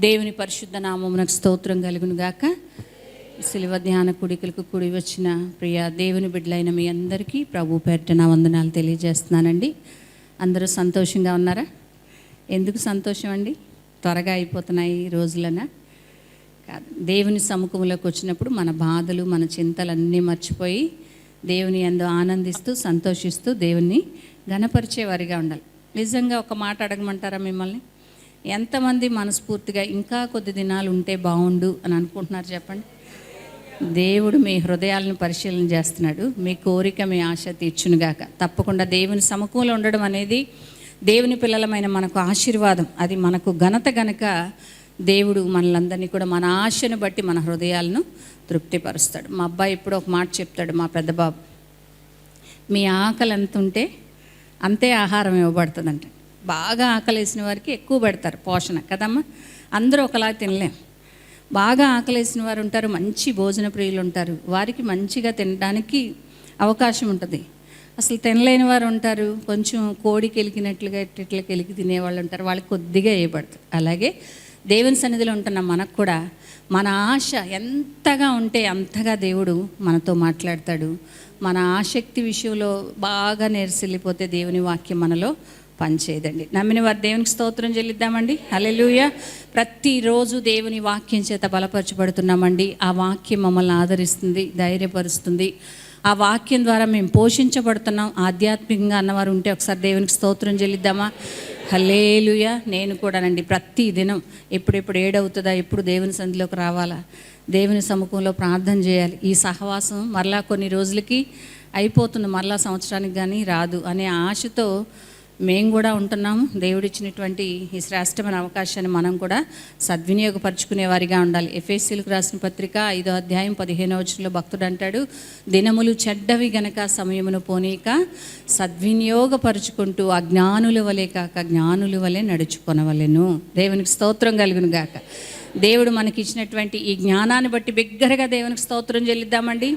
దేవుని పరిశుద్ధ నామమునకు స్తోత్రం కలుగును గాక. శిలువ ధ్యాన కుడికలకు కూడి వచ్చిన ప్రియ దేవుని బిడ్డలైన మీ అందరికీ ప్రభు పేరిట నా వందనాలు తెలియజేస్తున్నానండి. అందరూ సంతోషంగా ఉన్నారా? ఎందుకు సంతోషం అండి? త్వరగా అయిపోతున్నాయి ఈ రోజులన కాదు. దేవుని సముఖంలోకి వచ్చినప్పుడు మన బాధలు, మన చింతలన్నీ మర్చిపోయి దేవుని యందు ఆనందిస్తూ సంతోషిస్తూ దేవుణ్ణి ఘనపరిచేవారిగా ఉండాలి. నిజంగా ఒక మాట అడగమంటారా మిమ్మల్ని? ఎంతమంది మనస్ఫూర్తిగా ఇంకా కొద్ది దినాలు ఉంటే బాగుండు అని అనుకుంటున్నారు చెప్పండి? దేవుడు మీ హృదయాలను పరిశీలన చేస్తున్నాడు. మీ కోరిక, మీ ఆశ తీర్చునుగాక. తప్పకుండా దేవుని సముఖంలో ఉండడం అనేది దేవుని పిల్లలమైన మనకు ఆశీర్వాదం. అది మనకు ఘనత గనక దేవుడు మనలందరినీ కూడా మన ఆశను బట్టి మన హృదయాలను తృప్తిపరుస్తాడు. మా అబ్బాయి ఇప్పుడు ఒక మాట చెప్తాడు, మా పెద్ద బాబు, మీ ఆకలి ఎంత ఉంటే అంతే ఆహారం ఇవ్వబడుతుందంట. బాగా ఆకలేసిన వారికి ఎక్కువ పెడతారు పోషణ కదమ్మా. అందరూ ఒకలా తినలేం. బాగా ఆకలేసిన వారు ఉంటారు, మంచి భోజన ప్రియులు ఉంటారు, వారికి మంచిగా తినడానికి అవకాశం ఉంటుంది. అసలు తినలేని వారు ఉంటారు, కొంచెం కోడికి ఎలికినట్లుగా ఇట్లకి ఎలికి తినేవాళ్ళు ఉంటారు, వాళ్ళకి కొద్దిగా వేయబడుతుంది. అలాగే దేవుని సన్నిధిలో ఉంటున్న మనకు కూడా మన ఆశ ఎంతగా ఉంటే అంతగా దేవుడు మనతో మాట్లాడతాడు. మన ఆసక్తి విషయంలో బాగా నేర్సిల్లిపోతే దేవుని వాక్యం మనలో పనిచేయదండి. నమ్మిన వారు దేవునికి స్తోత్రం చెల్లిద్దామండి. హల్లెలూయా. ప్రతిరోజు దేవుని వాక్యం చేత బలపరచబడుతున్నామండి. ఆ వాక్యం మమ్మల్ని ఆదరిస్తుంది, ధైర్యపరుస్తుంది. ఆ వాక్యం ద్వారా మేము పోషించబడుతున్నాం. ఆధ్యాత్మికంగా అన్నవారు ఉంటే ఒకసారి దేవునికి స్తోత్రం చెల్లిద్దామా? హల్లెలూయా. నేను కూడానండి ప్రతి దినం ఎప్పుడెప్పుడు ఏడవుతుందా, ఎప్పుడు దేవుని సన్నిధిలోకి రావాలా, దేవుని సముఖంలో ప్రార్థన చేయాలి. ఈ సహవాసం మరలా కొన్ని రోజులకి అయిపోతుంది, మరలా సంవత్సరానికి కానీ రాదు అనే ఆశతో మేము కూడా ఉంటున్నాము. దేవుడిచ్చినటువంటి ఈ శ్రేష్టమైన అవకాశాన్ని మనం కూడా సద్వినియోగపరుచుకునే వారిగా ఉండాలి. ఎఫెసీయులకు రాసిన పత్రిక 5వ అధ్యాయం 15వ వచనంలో భక్తుడు అంటాడు, దినములు చెడ్డవి గనక సమయమును పోనీక సద్వినియోగపరుచుకుంటూ అజ్ఞానుల వలె కాక జ్ఞానుల వలె నడుచుకొనవలెను. దేవునికి స్తోత్రం కలుగును గాక. దేవుడు మనకి ఇచ్చినటువంటి ఈ జ్ఞానాన్ని బట్టి బిగ్గరగా దేవునికి స్తోత్రం చెల్లిద్దామండి.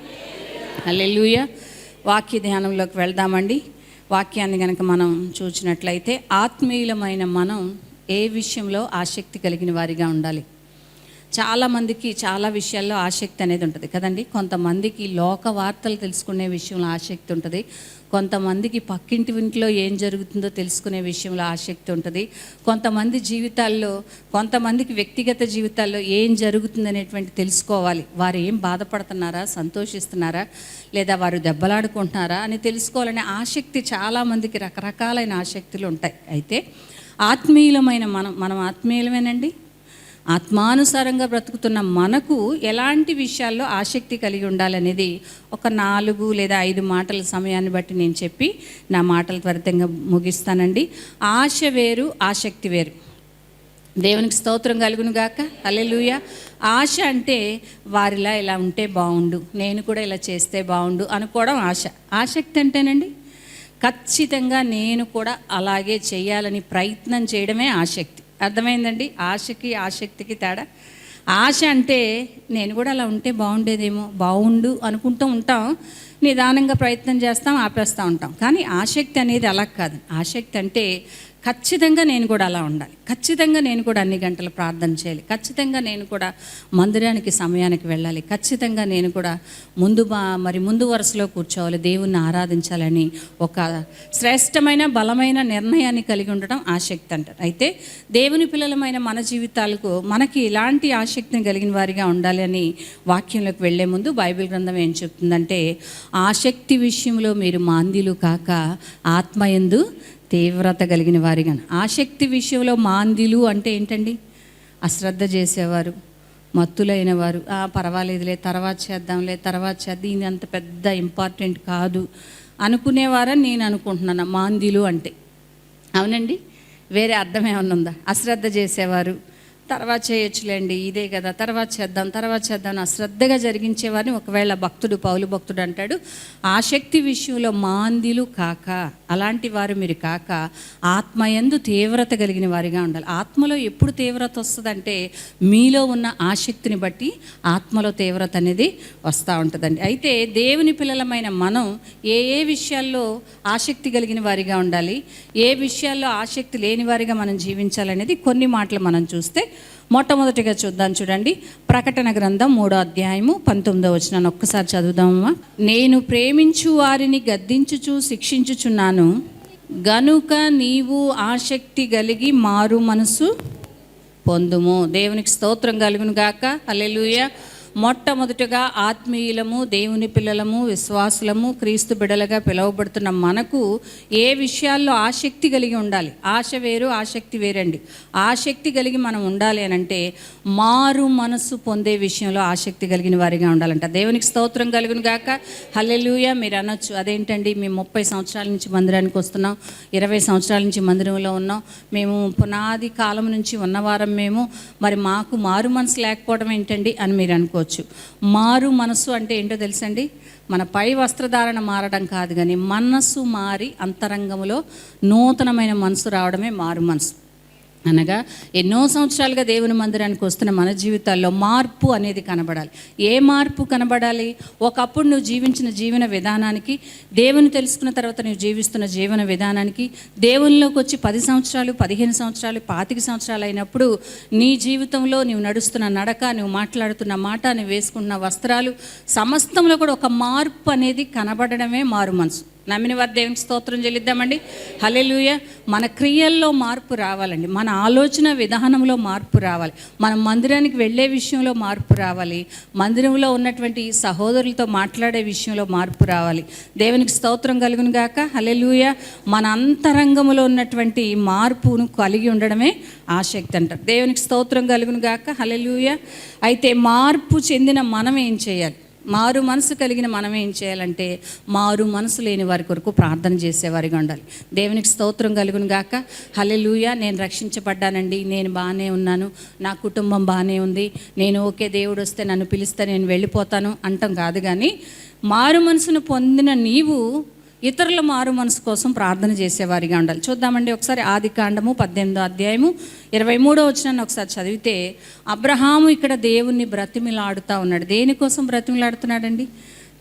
హల్లెలూయా. వాక్య ధ్యానంలోకి వెళ్దామండి. వాక్యాన్ని కనుక మనం చూసినట్లయితే ఆత్మీయులమైన మనం ఏ విషయంలో ఆసక్తి కలిగిన వారిగా ఉండాలి? చాలామందికి చాలా విషయాల్లో ఆసక్తి అనేది ఉంటుంది కదండి. కొంతమందికి లోక వార్తలు తెలుసుకునే విషయంలో ఆసక్తి ఉంటుంది, కొంతమందికి పక్కింటి ఇంట్లో ఏం జరుగుతుందో తెలుసుకునే విషయంలో ఆసక్తి ఉంటుంది, కొంతమంది జీవితాల్లో, కొంతమందికి వ్యక్తిగత జీవితాల్లో ఏం జరుగుతుందనేటువంటి తెలుసుకోవాలి. వారు ఏం బాధపడుతున్నారా, సంతోషిస్తున్నారా, లేదా వారు దెబ్బలాడుకుంటున్నారా అని తెలుసుకోవాలనే ఆసక్తి చాలామందికి రకరకాలైన ఆసక్తులు ఉంటాయి. అయితే ఆత్మీయులమైన మనం ఆత్మీయులమేనండి. ఆత్మానుసారంగా బ్రతుకుతున్న మనకు ఎలాంటి విషయాల్లో ఆసక్తి కలిగి ఉండాలనేది ఒక 4 లేదా 5 మాటల సమయాన్ని బట్టి నేను చెప్పి నా మాటలు త్వరితంగా ముగిస్తానండి. ఆశ వేరు, ఆసక్తి వేరు. దేవునికి స్తోత్రం కలుగును గాక. హల్లెలూయా. ఆశ అంటే వారిలా ఇలా ఉంటే బాగుండు, నేను కూడా ఇలా చేస్తే బాగుండు అనుకోవడం ఆశ. ఆసక్తి అంటేనండి ఖచ్చితంగా నేను కూడా అలాగే చేయాలని ప్రయత్నం చేయడమే ఆసక్తి. అర్థమైందండి? ఆశకి ఆసక్తికి తేడా. ఆశ అంటే నేను కూడా అలా ఉంటే బాగుండేదేమో, బాగుండు అనుకుంటూ ఉంటాం, నిదానంగా ప్రయత్నం చేస్తాం, ఆపేస్తూ ఉంటాం. కానీ ఆసక్తి అనేది అలా కాదు. ఆసక్తి అంటే ఖచ్చితంగా నేను కూడా అలా ఉండాలి, ఖచ్చితంగా నేను కూడా అన్ని గంటలు ప్రార్థన చేయాలి, ఖచ్చితంగా నేను కూడా మందిరానికి సమయానికి వెళ్ళాలి, ఖచ్చితంగా నేను కూడా ముందు వరుసలో కూర్చోవాలి, దేవుణ్ణి ఆరాధించాలని ఒక శ్రేష్టమైన బలమైన నిర్ణయాన్ని కలిగి ఉండడం ఆసక్తి అంటారు. అయితే దేవుని పిల్లలమైన మన జీవితాలకు మనకి ఇలాంటి ఆసక్తిని కలిగిన వారిగా ఉండాలి అని వాక్యంలోకి వెళ్లే ముందు బైబిల్ గ్రంథం ఏం చెప్తుందంటే, ఆసక్తి విషయంలో మీరు మాంద్యులు కాక ఆత్మయందు తీవ్రత కలిగిన వారిగా. ఆసక్తి విషయంలో మాంద్యులు అంటే ఏంటండి? అశ్రద్ధ చేసేవారు, మత్తులైన వారు, పర్వాలేదులే తర్వాత చేద్దాం, ఇది అంత పెద్ద ఇంపార్టెంట్ కాదు అనుకునేవారని నేను అనుకుంటున్నాను మాంద్యులు అంటే. అవునండి, వేరే అర్థం ఏమన్నా ఉందా? అశ్రద్ధ చేసేవారు, తర్వాత చేయొచ్చులేండి, ఇదే కదా, తర్వాత చేద్దాం అశ్రద్ధగా జరిగించేవారిని ఒకవేళ పౌలు భక్తుడు అంటాడు, ఆసక్తి విషయంలో మాంద్యులు కాక, అలాంటి వారు మీరు కాక ఆత్మయందు తీవ్రత కలిగిన వారిగా ఉండాలి. ఆత్మలో ఎప్పుడు తీవ్రత వస్తుందంటే మీలో ఉన్న ఆసక్తిని బట్టి ఆత్మలో తీవ్రత అనేది వస్తూ ఉంటుందండి. అయితే దేవుని పిల్లలమైన మనం ఏ విషయాల్లో ఆసక్తి కలిగిన వారిగా ఉండాలి, ఏ విషయాల్లో ఆసక్తి లేని వారిగా మనం జీవించాలనేది కొన్ని మాటలు మనం చూస్తే మొట్టమొదటిగా చూద్దాం, చూడండి. ప్రకటన గ్రంథం 3వ అధ్యాయము 19వ వచనాన్ని ఒక్కసారి చదువుదామా. నేను ప్రేమించు వారిని గద్దించుచు శిక్షించుచున్నాను, గనుక నీవు ఆసక్తి కలిగి మారు మనసు పొందుము. దేవునికి స్తోత్రం కలుగును గాక. హల్లెలూయా. మొట్టమొదటిగా ఆత్మీయులము, దేవుని పిల్లలము, విశ్వాసులము, క్రీస్తు బిడలుగా పిలువబడుతున్న మనకు ఏ విషయాల్లో ఆసక్తి కలిగి ఉండాలి? ఆశ వేరు, ఆసక్తి వేరండి. ఆసక్తి కలిగి మనం ఉండాలి అని అంటే మారు మనసు పొందే విషయంలో ఆసక్తి కలిగిన వారిగా ఉండాలంట. దేవునికి స్తోత్రం కలుగును గాక. హల్లెలూయా. మీరు అనొచ్చు, అదేంటండి మేము 30 సంవత్సరాల నుంచి మందిరానికి వస్తున్నాం, 20 సంవత్సరాల నుంచి మందిరంలో ఉన్నాం, మేము పునాది కాలం నుంచి ఉన్నవారం మేము, మరి మాకు మారు మనసు లేకపోవడం ఏంటండి అని మీరు అనుకో. మారు మనసు అంటే ఏంటో తెలుసండి? మన పై వస్త్రధారణ మారడం కాదు, కానీ మనస్సు మారి అంతరంగంలో నూతనమైన మనసు రావడమే మారు మనసు. అనగా ఎన్నో సంవత్సరాలుగా దేవుని మందిరానికి వస్తున్న మన జీవితాల్లో మార్పు అనేది కనబడాలి. ఏ మార్పు కనబడాలి? ఒకప్పుడు నువ్వు జీవించిన జీవన విధానానికి, దేవుని తెలుసుకున్న తర్వాత నువ్వు జీవిస్తున్న జీవన విధానానికి, దేవునిలోకి వచ్చి 10 సంవత్సరాలు, 15 సంవత్సరాలు, 25 సంవత్సరాలు అయినప్పుడు నీ జీవితంలో నువ్వు నడుస్తున్న నడక, నువ్వు మాట్లాడుతున్న మాట, నువ్వు వేసుకుంటున్న వస్త్రాలు సమస్తంలో కూడా ఒక మార్పు అనేది కనబడడమే మారు మనసు. నమ్మిన వారి దేవునికి స్తోత్రం చెల్లిద్దామండి. హల్లెలూయా. మన క్రియల్లో మార్పు రావాలండి, మన ఆలోచన విధానంలో మార్పు రావాలి, మనం మందిరానికి వెళ్ళే విషయంలో మార్పు రావాలి, మందిరంలో ఉన్నటువంటి సహోదరులతో మాట్లాడే విషయంలో మార్పు రావాలి. దేవునికి స్తోత్రం కలుగును గాక. హల్లెలూయా. మన అంతరంగంలో ఉన్నటువంటి మార్పును కలిగి ఉండడమే ఆసక్తి అంటారు. దేవునికి స్తోత్రం కలుగును గాక. హల్లెలూయా. అయితే మార్పు చెందిన మనం ఏం చేయాలి? మారు మనసు కలిగిన మనం ఏం చేయాలంటే మారు మనసు లేని వారి కొరకు ప్రార్థన చేసేవారిగా ఉండాలి. దేవునికి స్తోత్రం కలుగును గాక. హల్లెలూయా. నేను రక్షించబడ్డానండి, నేను బాగానే ఉన్నాను, నా కుటుంబం బాగానే ఉంది, నేను ఓకే, దేవుడు వస్తే నన్ను పిలిస్తే నేను వెళ్ళిపోతాను అంటాం కాదు, కానీ మారు మనసును పొందిన నీవు ఇతరుల మారు మనసు కోసం ప్రార్థన చేసేవారిగా ఉండాలి. చూద్దామండి ఒకసారి ఆదికాండము 18వ అధ్యాయము 23వ వచనాన్ని ఒకసారి చదివితే, అబ్రహాము ఇక్కడ దేవుణ్ణి బ్రతిమిలాడుతూ ఉన్నాడు. దేనికోసం బ్రతిమిలాడుతున్నాడండి?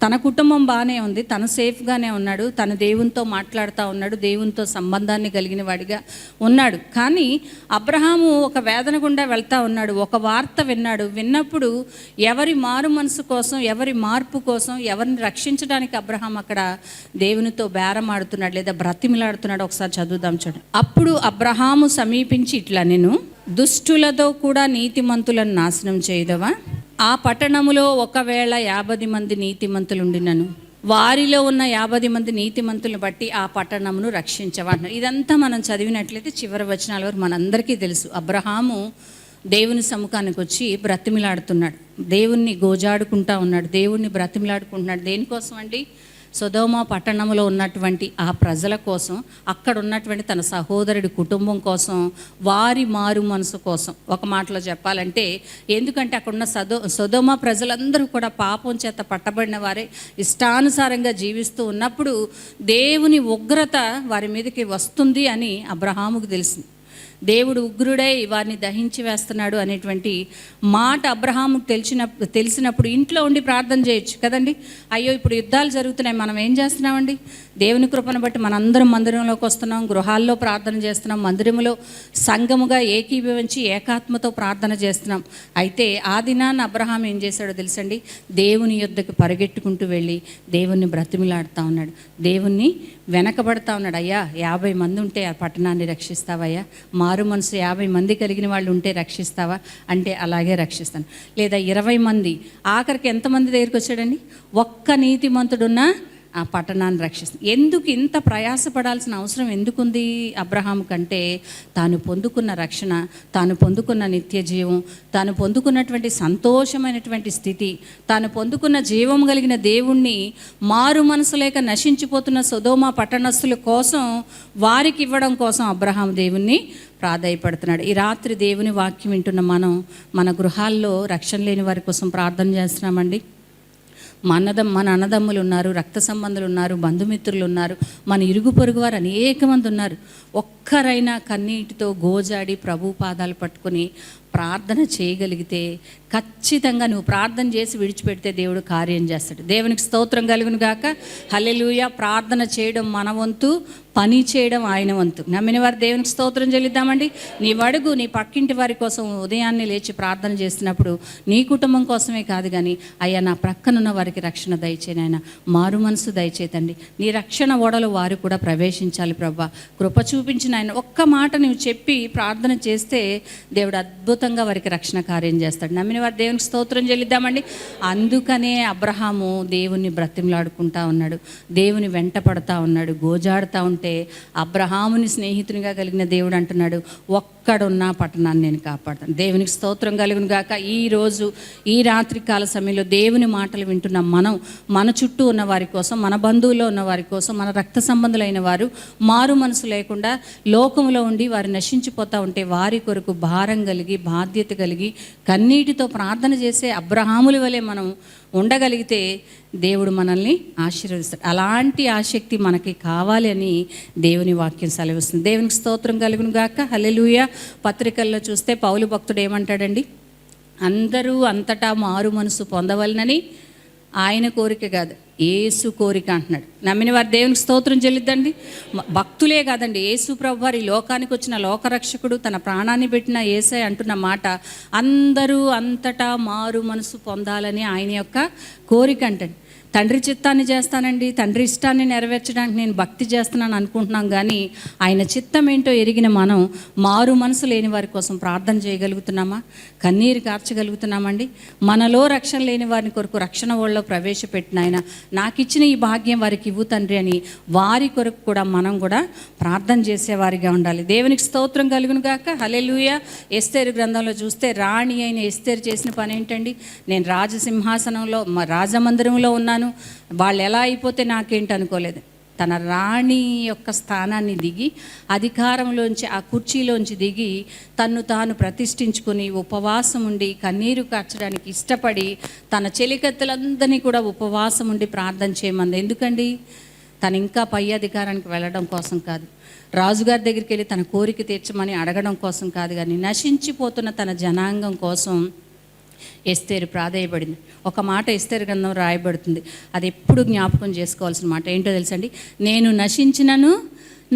తన కుటుంబం బాగానే ఉంది, తను సేఫ్గానే ఉన్నాడు, తను దేవునితో మాట్లాడుతూ ఉన్నాడు, దేవునితో సంబంధాన్ని కలిగిన వాడిగా ఉన్నాడు. కానీ అబ్రహాము ఒక వేదన గుండా వెళ్తూ ఉన్నాడు. ఒక వార్త విన్నాడు. విన్నప్పుడు ఎవరి మారు మనసు కోసం, ఎవరి మార్పు కోసం, ఎవరిని రక్షించడానికి అబ్రహాం అక్కడ దేవునితో బేరమాడుతున్నాడు లేదా బ్రతిమిలాడుతున్నాడు. ఒకసారి చదువుదాం చూడండి. అప్పుడు అబ్రహాము సమీపించి ఇట్లా, నేను దుష్టులతో కూడా నీతిమంతులను నాశనం చేయదవా? ఆ పట్టణములో ఒకవేళ 50 మంది నీతిమంతులుండినను, వారిలో ఉన్న 50 మంది నీతిమంతులను బట్టి ఆ పట్టణమును రక్షించవన్నారు. ఇదంతా మనం చదివినట్లయితే చివరి వచనాల వరకు మనందరికీ తెలుసు. అబ్రహాము దేవుని సముఖానికి వచ్చి బ్రతిమిలాడుతున్నాడు, దేవుణ్ణి గోజాడుకుంటా ఉన్నాడు, దేవుణ్ణి బ్రతిమిలాడుకుంటున్నాడు. దేనికోసం అండి? సొదొమ పట్టణంలో ఉన్నటువంటి ఆ ప్రజల కోసం, అక్కడ ఉన్నటువంటి తన సహోదరుడి కుటుంబం కోసం, వారి మారు మనసు కోసం. ఒక మాటలో చెప్పాలంటే, ఎందుకంటే అక్కడున్న సొదొమ ప్రజలందరూ కూడా పాపం చేత పట్టబడిన వారే, ఇష్టానుసారంగా జీవిస్తూ ఉన్నప్పుడు దేవుని ఉగ్రత వారి మీదకి వస్తుంది అని అబ్రహాముకు తెలిసింది. దేవుడు ఉగ్రుడై వారిని దహించి వేస్తున్నాడు అనేటువంటి మాట అబ్రహాముకు తెలిసినప్పుడు ఇంట్లో ఉండి ప్రార్థన చేయొచ్చు కదండి. అయ్యో ఇప్పుడు యుద్ధాలు జరుగుతున్నాయి, మనం ఏం చేస్తున్నామండి? దేవుని కృపను బట్టి మనందరం మందిరంలోకి వస్తున్నాం, గృహాల్లో ప్రార్థన చేస్తున్నాం, మందిరంలో సంఘముగా ఏకీభవించి ఏకాత్మతో ప్రార్థన చేస్తున్నాం. అయితే ఆ దినాన్ని అబ్రహాం ఏం చేశాడో తెలుసండి? దేవుని యుద్ధకు పరిగెట్టుకుంటూ వెళ్ళి దేవుణ్ణి బ్రతిమిలాడుతూ ఉన్నాడు, దేవుణ్ణి వెనకబడతా ఉన్నాడు. అయ్యా 50 మంది ఉంటే ఆ పట్టణాన్ని రక్షిస్తావయ్యా, మారు మనసు 50 మంది కలిగిన వాళ్ళు ఉంటే రక్షిస్తావా అంటే అలాగే రక్షిస్తాను. లేదా 20 మంది, ఆఖరికి ఎంతమంది దగ్గరికి వచ్చాడండి? ఒక్క నీతిమంతుడున్నా ఆ పట్టణాన్ని రక్షిస్తుంది. ఎందుకు ఇంత ప్రయాసపడాల్సిన అవసరం ఎందుకుంది అబ్రహాము కంటే? తాను పొందుకున్న రక్షణ, తాను పొందుకున్న నిత్య జీవం, తాను పొందుకున్నటువంటి సంతోషమైనటువంటి స్థితి, తాను పొందుకున్న జీవం కలిగిన దేవుణ్ణి మారు మనసు లేక నశించిపోతున్న సొదొమ పట్టణస్థుల కోసం, వారికి ఇవ్వడం కోసం అబ్రహాము దేవుణ్ణి ప్రాధాయపడుతున్నాడు. ఈ రాత్రి దేవుని వాక్యం వింటున్న మనం మన గృహాల్లో రక్షణ లేని వారి కోసం ప్రార్థన చేస్తున్నామండి. మన అన్నదమ్ములు ఉన్నారు, రక్త సంబంధులు ఉన్నారు, బంధుమిత్రులు ఉన్నారు, మన ఇరుగు పొరుగు వారు అనేక మంది ఉన్నారు. ఒక్కరైనా కన్నీటితో గోజాడి ప్రభు పాదాలు పట్టుకొని ప్రార్థన చేయగలిగితే ఖచ్చితంగా నువ్వు ప్రార్థన చేసి విడిచిపెడితే దేవుడు కార్యం చేస్తాడు. దేవునికి స్తోత్రం కలుగును గాక. హల్లెలూయా. ప్రార్థన చేయడం మన వంతు, పని చేయడం ఆయన వంతు. నమ్మిన వారు దేవునికి స్తోత్రం చెల్లిద్దామండి. నీ అడుగు నీ పక్కింటి వారి కోసం ఉదయాన్నే లేచి ప్రార్థన చేసినప్పుడు నీ కుటుంబం కోసమే కాదు కానీ, అయ్యా నా ప్రక్కనున్న వారికి రక్షణ దయచేయని, ఆయన మారు మనసు దయచేతండి, నీ రక్షణ ఓడలో వారు కూడా ప్రవేశించాలి ప్రభా, కృప చూపించిన ఆయన ఒక్క మాట నువ్వు చెప్పి ప్రార్థన చేస్తే దేవుడు అద్భుతంగా వారికి రక్షణ కార్యం చేస్తాడు. నమ్మిన వారు దేవునికి స్తోత్రం చెల్లిద్దామండి. అందుకనే అబ్రహాము దేవుణ్ణి బ్రతిమలాడుకుంటా ఉన్నాడు, దేవుని వెంట పడతా ఉన్నాడు. గోజాడుతూ ఉంటే అబ్రహాముని స్నేహితునిగా కలిగిన దేవుడు అంటున్నాడు, ఒక్కడున్న పట్టణాన్ని నేను కాపాడుతాను. దేవునికి స్తోత్రం కలుగును గాక. ఈరోజు ఈ రాత్రి కాల సమయంలో దేవుని మాటలు వింటున్న మనం, మన చుట్టూ ఉన్న వారి కోసం, మన బంధువుల్లో ఉన్న వారి కోసం, మన రక్త సంబంధులైన వారు మారు మనసు లేకుండా లోకంలో ఉండి వారు నశించిపోతూ ఉంటే వారి కొరకు భారం కలిగి, బాధ్యత కలిగి, కన్నీటితో ప్రార్థన చేసే అబ్రహాముల వలె మనం ఉండగలిగితే దేవుడు మనల్ని ఆశీర్వదిస్తాడు. అలాంటి ఆసక్తి మనకి కావాలి అని దేవుని వాక్యం సెలవిస్తుంది. దేవునికి స్తోత్రం కలుగును గాక. హల్లెలూయా. పత్రికల్లో చూస్తే పౌలు భక్తుడు ఏమంటాడండి, అందరూ అంతటా మారు మనసు పొందవలనని ఆయన కోరిక కాదు, యేసు కోరిక అంటున్నాడు. నమ్మిన వారు దేవునికి స్తోత్రం చెల్లిద్దండి. భక్తులే కాదండి, యేసు ప్రభు వారి లోకానికి వచ్చిన లోకరక్షకుడు, తన ప్రాణాన్ని పెట్టిన యేసే అంటున్న మాట, అందరూ అంతటా మారు మనసు పొందాలని ఆయన యొక్క కోరిక అంటండి. తండ్రి చిత్తాన్ని చేస్తానండి, తండ్రి ఇష్టాన్ని నెరవేర్చడానికి నేను భక్తి చేస్తున్నాను అనుకుంటున్నాం కానీ ఆయన చిత్తం ఏంటో ఎరిగిన మనం మారు మనసు లేని వారి కోసం ప్రార్థన చేయగలుగుతున్నామా? కన్నీరు కార్చగలుగుతున్నామండి? మనలో రక్షణ లేని వారిని కొరకు రక్షణ వాళ్ళలో ప్రవేశపెట్టిన ఆయన, నాకు ఇచ్చిన ఈ భాగ్యం వారికి ఇవ్వు తండ్రి అని వారి కొరకు కూడా మనం కూడా ప్రార్థన చేసేవారిగా ఉండాలి. దేవునికి స్తోత్రం కలుగును గాక. హల్లెలూయా. ఎస్తేరు గ్రంథంలో చూస్తే రాణి అయిన ఎస్తేరు చేసిన పని ఏంటండి, నేను రాజసింహాసనంలో రాజమందిరంలో ఉన్నాను, వాళ్ళు ఎలా అయిపోతే నాకేంటి అనుకోలేదు. తన రాణి యొక్క స్థానాన్ని దిగి, అధికారంలోంచి, ఆ కుర్చీలోంచి దిగి తన్ను తాను ప్రతిష్ఠించుకొని ఉపవాసం ఉండి కన్నీరు కార్చడానికి ఇష్టపడి తన చెలికత్తెలందరినీ కూడా ఉపవాసం ఉండి ప్రార్థన చేయమంది. ఎందుకండి? తను ఇంకా పై అధికారానికి వెళ్ళడం కోసం కాదు, రాజుగారి దగ్గరికి వెళ్ళి తన కోరిక తీర్చమని అడగడం కోసం కాదు, కానీ నశించిపోతున్న తన జనాంగం కోసం ఎస్తేరు ప్రాధేయపడింది. ఒక మాట ఎస్తేరు గ్రంథం రాయబడుతుంది, అది ఎప్పుడు జ్ఞాపకం చేసుకోవాల్సిన మాట ఏంటో తెలుసండి, నేను నశించినను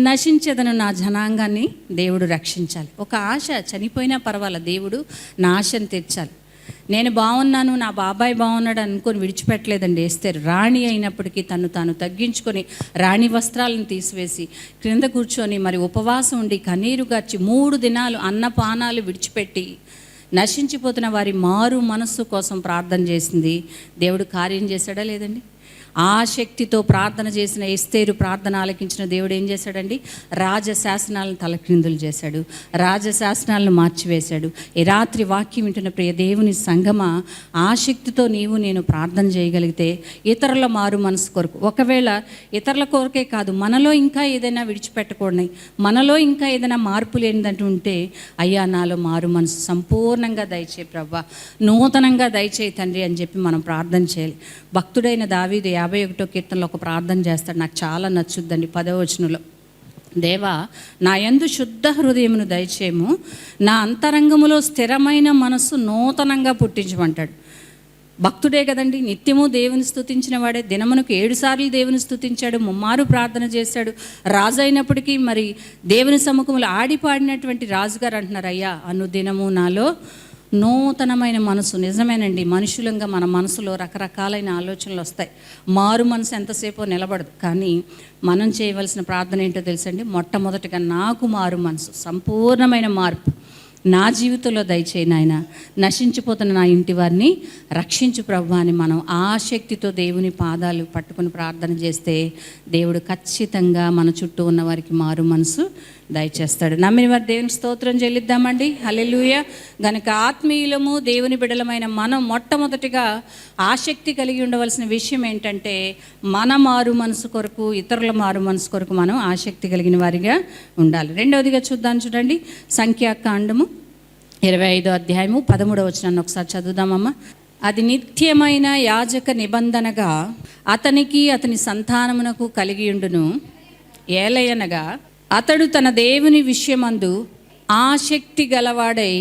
నశించేదను నా జనాంగాన్ని దేవుడు రక్షించాలి. ఒక ఆశ, చనిపోయినా పర్వాలేదు, దేవుడు నా ఆశను తీర్చాలి. నేను బాగున్నాను, నా బాబాయ్ బాగున్నాడు అనుకొని విడిచిపెట్టలేదండి ఎస్తేరు. రాణి అయినప్పటికీ తను తాను తగ్గించుకొని రాణి వస్త్రాలను తీసివేసి క్రింద కూర్చొని మరి ఉపవాసం ఉండి కన్నీరు గార్చి 3 దినాలు అన్నపానాలు విడిచిపెట్టి నశించిపోతున్న వారి మారు మనస్సు కోసం ప్రార్థన చేసింది. దేవుడు కార్యం చేశాడా లేదండి? ఆసక్తితో ప్రార్థన చేసిన ఎస్తేరు ప్రార్థన ఆలకించిన దేవుడు ఏం చేశాడండి? రాజశాసనాలను తలక్రిందులు చేశాడు, రాజశాసనాలను మార్చివేశాడు. ఈ రాత్రి వాక్యం వింటున్న ప్రియ దేవుని సంగమా, ఆసక్తితో నీవు నేను ప్రార్థన చేయగలిగితే ఇతరుల మారు మనసు కొరకు, ఒకవేళ ఇతరుల కొరకే కాదు, మనలో ఇంకా ఏదైనా విడిచిపెట్టకూడని, మనలో ఇంకా ఏదైనా మార్పు లేనిదంటూ ఉంటే, అయ్యా నాలో మారు మనసు సంపూర్ణంగా దయచేయి ప్రభా, నూతనంగా దయచేయి తండ్రి అని చెప్పి మనం ప్రార్థన చేయాలి. భక్తుడైన దావీదు 51వ కీర్తనలో ఒక ప్రార్థన చేస్తాడు, నాకు చాలా నచ్చుద్దండి. 10వ వచనంలో, దేవా నా యందు శుద్ధ హృదయమును దయచేయము, నా అంతరంగములో స్థిరమైన మనస్సు నూతనంగా పుట్టించమంటాడు. భక్తుడే కదండి, నిత్యము దేవుని స్తుతించిన వాడే. దినమునకు 7 సార్లు దేవుని స్తుతించాడు, ముమ్మారు ప్రార్థన చేశాడు. రాజు అయినప్పటికీ మరి దేవుని సముఖంలో ఆడిపాడినటువంటి రాజుగారు అంటున్నారు, అయ్యా అనుదినము నాలో నూతనమైన మనసు. నిజమేనండి, మనుషులంగా మన మనసులో రకరకాలైన ఆలోచనలు వస్తాయి. మారు మనసు ఎంతసేపో నిలబడదు. కానీ మనం చేయవలసిన ప్రార్థన ఏంటో తెలుసండి, మొట్టమొదటిగా నాకు మారు మనసు, సంపూర్ణమైన మార్పు నా జీవితంలో దయచేయి నాయన, నశించిపోతున్న నా ఇంటి వారిని రక్షించు ప్రభు అని మనం ఆసక్తితో దేవుని పాదాలు పట్టుకుని ప్రార్థన చేస్తే దేవుడు ఖచ్చితంగా మన చుట్టూ ఉన్న వారికి మారు మనసు దయచేస్తాడు. నమ్మిన వారు దేవుని స్తోత్రం చెల్లిద్దామండి. హల్లెలూయా. గనుక ఆత్మీయులము దేవుని బిడ్డలమైన మనం మొట్టమొదటిగా ఆసక్తి కలిగి ఉండవలసిన విషయం ఏంటంటే, మన మారు మనసు కొరకు, ఇతరుల మారు మనసు కొరకు మనం ఆసక్తి కలిగిన వారిగా ఉండాలి. రెండవదిగా చూడండి, సంఖ్యాకాండము 25వ అధ్యాయము 13వ వచనాన్ని ఒకసారి చదువుదామమ్మా. అది నిత్యమైన యాజక నిబంధనగా అతనికి అతని సంతానమునకు కలిగియుండును. ఏలయనగా అతడు తన దేవుని విషయమందు ఆసక్తి గలవాడై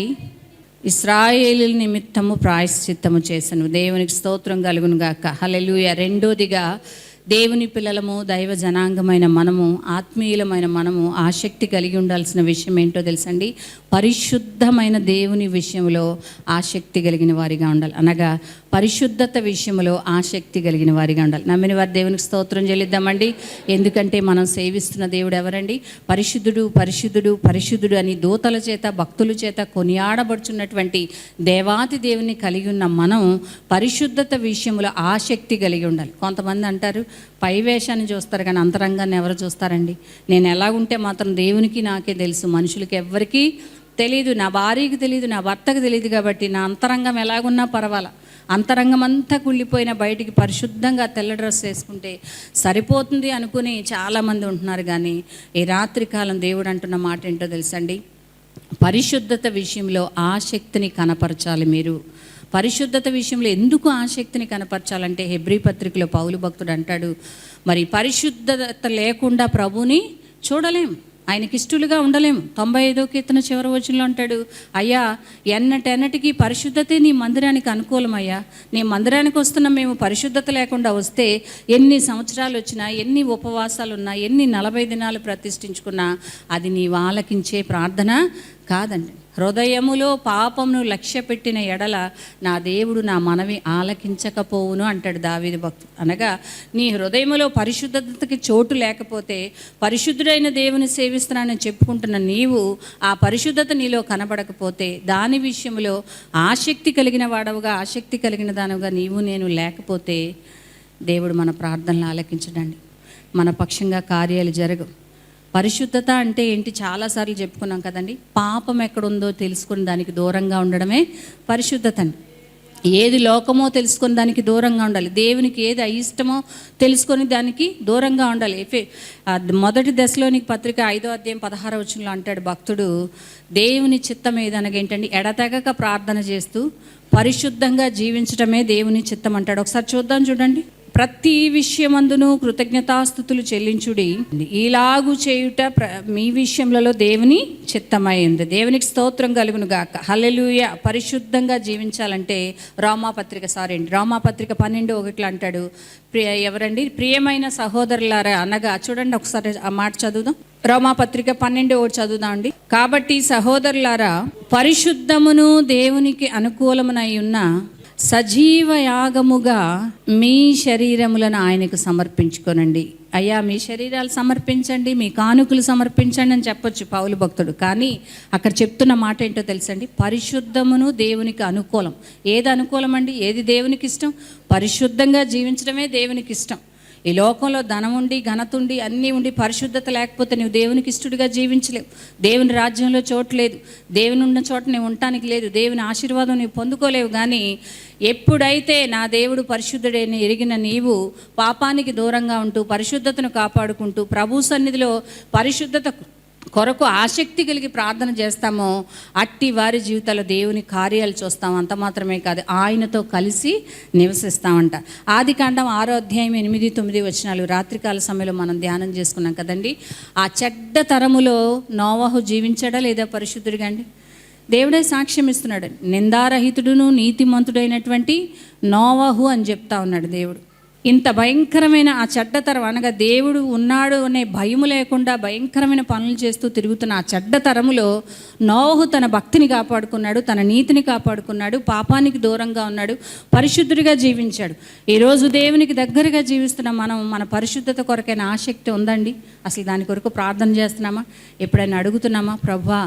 ఇశ్రాయేలీయుల నిమిత్తము ప్రాయశ్చిత్తము చేసెను. దేవునికి స్తోత్రం కలుగును గాక. హల్లెలూయా. రెండోదిగా దేవుని పిల్లలము, దైవ జనాంగమైన మనము, ఆత్మీయులమైన మనము ఆసక్తి కలిగి ఉండాల్సిన విషయం ఏంటో తెలుసండి. పరిశుద్ధమైన దేవుని విషయంలో ఆసక్తి కలిగిన వారిగా ఉండాలి. అనగా పరిశుద్ధత విషయంలో ఆసక్తి కలిగిన వారిగా ఉండాలి. నమ్మిన వారి దేవునికి స్తోత్రం చెల్లిద్దామండి. ఎందుకంటే మనం సేవిస్తున్న దేవుడు ఎవరండి? పరిశుద్ధుడు, పరిశుద్ధుడు, పరిశుద్ధుడు అని దూతల చేత, భక్తుల చేత కొనియాడబడుచున్నటువంటి దేవాతి దేవుని కలిగి ఉన్న మనం పరిశుద్ధత విషయంలో ఆసక్తి కలిగి ఉండాలి. కొంతమంది అంటారు, పై వేషాన్ని చూస్తారు కానీ అంతరంగాన్ని ఎవరు చూస్తారండి? నేను ఎలా ఉంటే మాత్రం దేవునికి నాకే తెలుసు, మనుషులకి ఎవ్వరికీ తెలియదు. నా భార్యకి తెలియదు, నా భర్తకు తెలియదు. కాబట్టి నా అంతరంగం ఎలాగున్నా పర్వాలా, అంతరంగం అంతా కుళ్ళిపోయిన బయటికి పరిశుద్ధంగా తెల్ల డ్రెస్ వేసుకుంటే సరిపోతుంది అనుకుని చాలామంది ఉంటున్నారు. కానీ ఈ రాత్రికాలం దేవుడు అంటున్న మాట ఏంటో తెలుసండి. పరిశుద్ధత విషయంలో ఆసక్తిని కనపరచాలి. మీరు పరిశుద్ధత విషయంలో ఎందుకు ఆసక్తిని కనపరచాలంటే, హెబ్రీ పత్రికలో పౌలు భక్తుడు అంటాడు, మరి పరిశుద్ధత లేకుండా ప్రభుని చూడలేం, ఆయనకి ఇష్టలుగా ఉండలేము. 95వ కీర్తన చివరి వచనంలో అంటాడు, అయ్యా ఎన్నటెన్నటికీ పరిశుద్ధతే నీ మందిరానికి అనుకూలమయ్యా. నీ మందిరానికి వస్తున్న మేము పరిశుద్ధత లేకుండా వస్తే ఎన్ని సంవత్సరాలు వచ్చినా, ఎన్ని ఉపవాసాలు ఉన్నా, ఎన్ని 40 దినాలు ప్రతిష్ఠించుకున్నా అది నీ ఆలకించే ప్రార్థన కాదండి. హృదయములో పాపమును లక్ష్య పెట్టిన ఎడల నా దేవుడు నా మనవి ఆలకించకపోవును అంటాడు దావీదు భక్తుడు. అనగా నీ హృదయములో పరిశుద్ధతకి చోటు లేకపోతే, పరిశుద్ధుడైన దేవుని సేవిస్తున్నానని చెప్పుకుంటున్న నీవు ఆ పరిశుద్ధత నీలో కనబడకపోతే, దాని విషయంలో ఆసక్తి కలిగిన వాడవుగా, ఆసక్తి కలిగిన దానిగా నీవు నేను లేకపోతే దేవుడు మన ప్రార్థనలు ఆలకించడండి. మన పక్షంగా కార్యాలు జరగవు. పరిశుద్ధత అంటే ఏంటి? చాలాసార్లు చెప్పుకున్నాం కదండి. పాపం ఎక్కడుందో తెలుసుకుని దానికి దూరంగా ఉండడమే పరిశుద్ధత అండి. ఏది లోకమో తెలుసుకొని దానికి దూరంగా ఉండాలి. దేవునికి ఏది అయిష్టమో తెలుసుకొని దానికి దూరంగా ఉండాలి. మొదటి దశలోనికి పత్రిక 5వ అధ్యాయం 16వ వచనంలో అంటాడు భక్తుడు, దేవుని చిత్తం ఏదనగా ఏంటండి, ఎడతెగక ప్రార్థన చేస్తూ పరిశుద్ధంగా జీవించడమే దేవుని చిత్తం అంటాడు. ఒకసారి చూడండి. ప్రతి విషయమందును కృతజ్ఞతాస్తుతులు చెల్లించుడి, ఇలాగు చేయుట మీ విషయములలో దేవుని చిత్తమైంది. దేవునికి స్తోత్రం కలుగును గాక. హల్లెలూయా. పరిశుద్ధంగా జీవించాలంటే రోమాపత్రిక 12:1 అంటాడు, ఎవరండి? ప్రియమైన సహోదరులారా అనగా, చూడండి ఒకసారి ఆ మాట చదువుదాం. రోమాపత్రిక 12:1 చదువుదాం అండి. కాబట్టి సహోదరులారా, పరిశుద్ధమును దేవునికి అనుకూలమునై ఉన్న సజీవ యాగముగా మీ శరీరములను ఆయనకు సమర్పించుకోనండి. అయ్యా మీ శరీరాలు సమర్పించండి, మీ కానుకలు సమర్పించండి అని చెప్పొచ్చు పౌలు భక్తుడు. కానీ అక్కడ చెప్తున్న మాట ఏంటో తెలుసండి, పరిశుద్ధమును దేవునికి అనుకూలం. ఏది అనుకూలం అండి? ఏది దేవునికి ఇష్టం? పరిశుద్ధంగా జీవించడమే దేవునికి ఇష్టం. ఈ లోకంలో ధనం ఉండి, ఘనత ఉండి, అన్నీ ఉండి పరిశుద్ధత లేకపోతే నువ్వు దేవునికి ఇష్టడుగా జీవించలేవు. దేవుని రాజ్యంలో చోటు లేదు. దేవుని ఉన్న చోట నువ్వు ఉండటానికి లేదు. దేవుని ఆశీర్వాదం నువ్వు పొందుకోలేవు. కానీ ఎప్పుడైతే నా దేవుడు పరిశుద్ధుడని ఎరిగిన నీవు పాపానికి దూరంగా ఉంటూ పరిశుద్ధతను కాపాడుకుంటూ ప్రభు సన్నిధిలో పరిశుద్ధత కొరకు ఆసక్తి కలిగి ప్రార్థన చేస్తామో అట్టి వారి జీవితాల్లో దేవుని కార్యాలు చూస్తాం. అంత మాత్రమే కాదు, ఆయనతో కలిసి నివసిస్తామంట. ఆదికాండం 6వ అధ్యాయం 8-9 వచనాలు రాత్రికాల సమయంలో మనం ధ్యానం చేసుకున్నాం కదండి. ఆ చెడ్డ తరములో నోవహు జీవించాడా లేదా పరిశుద్ధుడిగా అండి? దేవుడే సాక్ష్యం ఇస్తున్నాడు. నిందారహితుడును నీతిమంతుడైనటువంటి నోవహు అని చెప్తా ఉన్నాడు దేవుడు. ఇంత భయంకరమైన ఆ చెడ్డతరం, అనగా దేవుడు ఉన్నాడు అనే భయము లేకుండా భయంకరమైన పనులు చేస్తూ తిరుగుతున్న ఆ చెడ్డ తరములో నోవహు తన భక్తిని కాపాడుకున్నాడు, తన నీతిని కాపాడుకున్నాడు, పాపానికి దూరంగా ఉన్నాడు, పరిశుద్ధుడిగా జీవించాడు. ఈరోజు దేవునికి దగ్గరగా జీవిస్తున్న మనం మన పరిశుద్ధత కొరకైన ఆసక్తి ఉందండి? అసలు దాని కొరకు ప్రార్థన చేస్తున్నామా? ఎప్పుడైనా అడుగుతున్నామా, ప్రభువా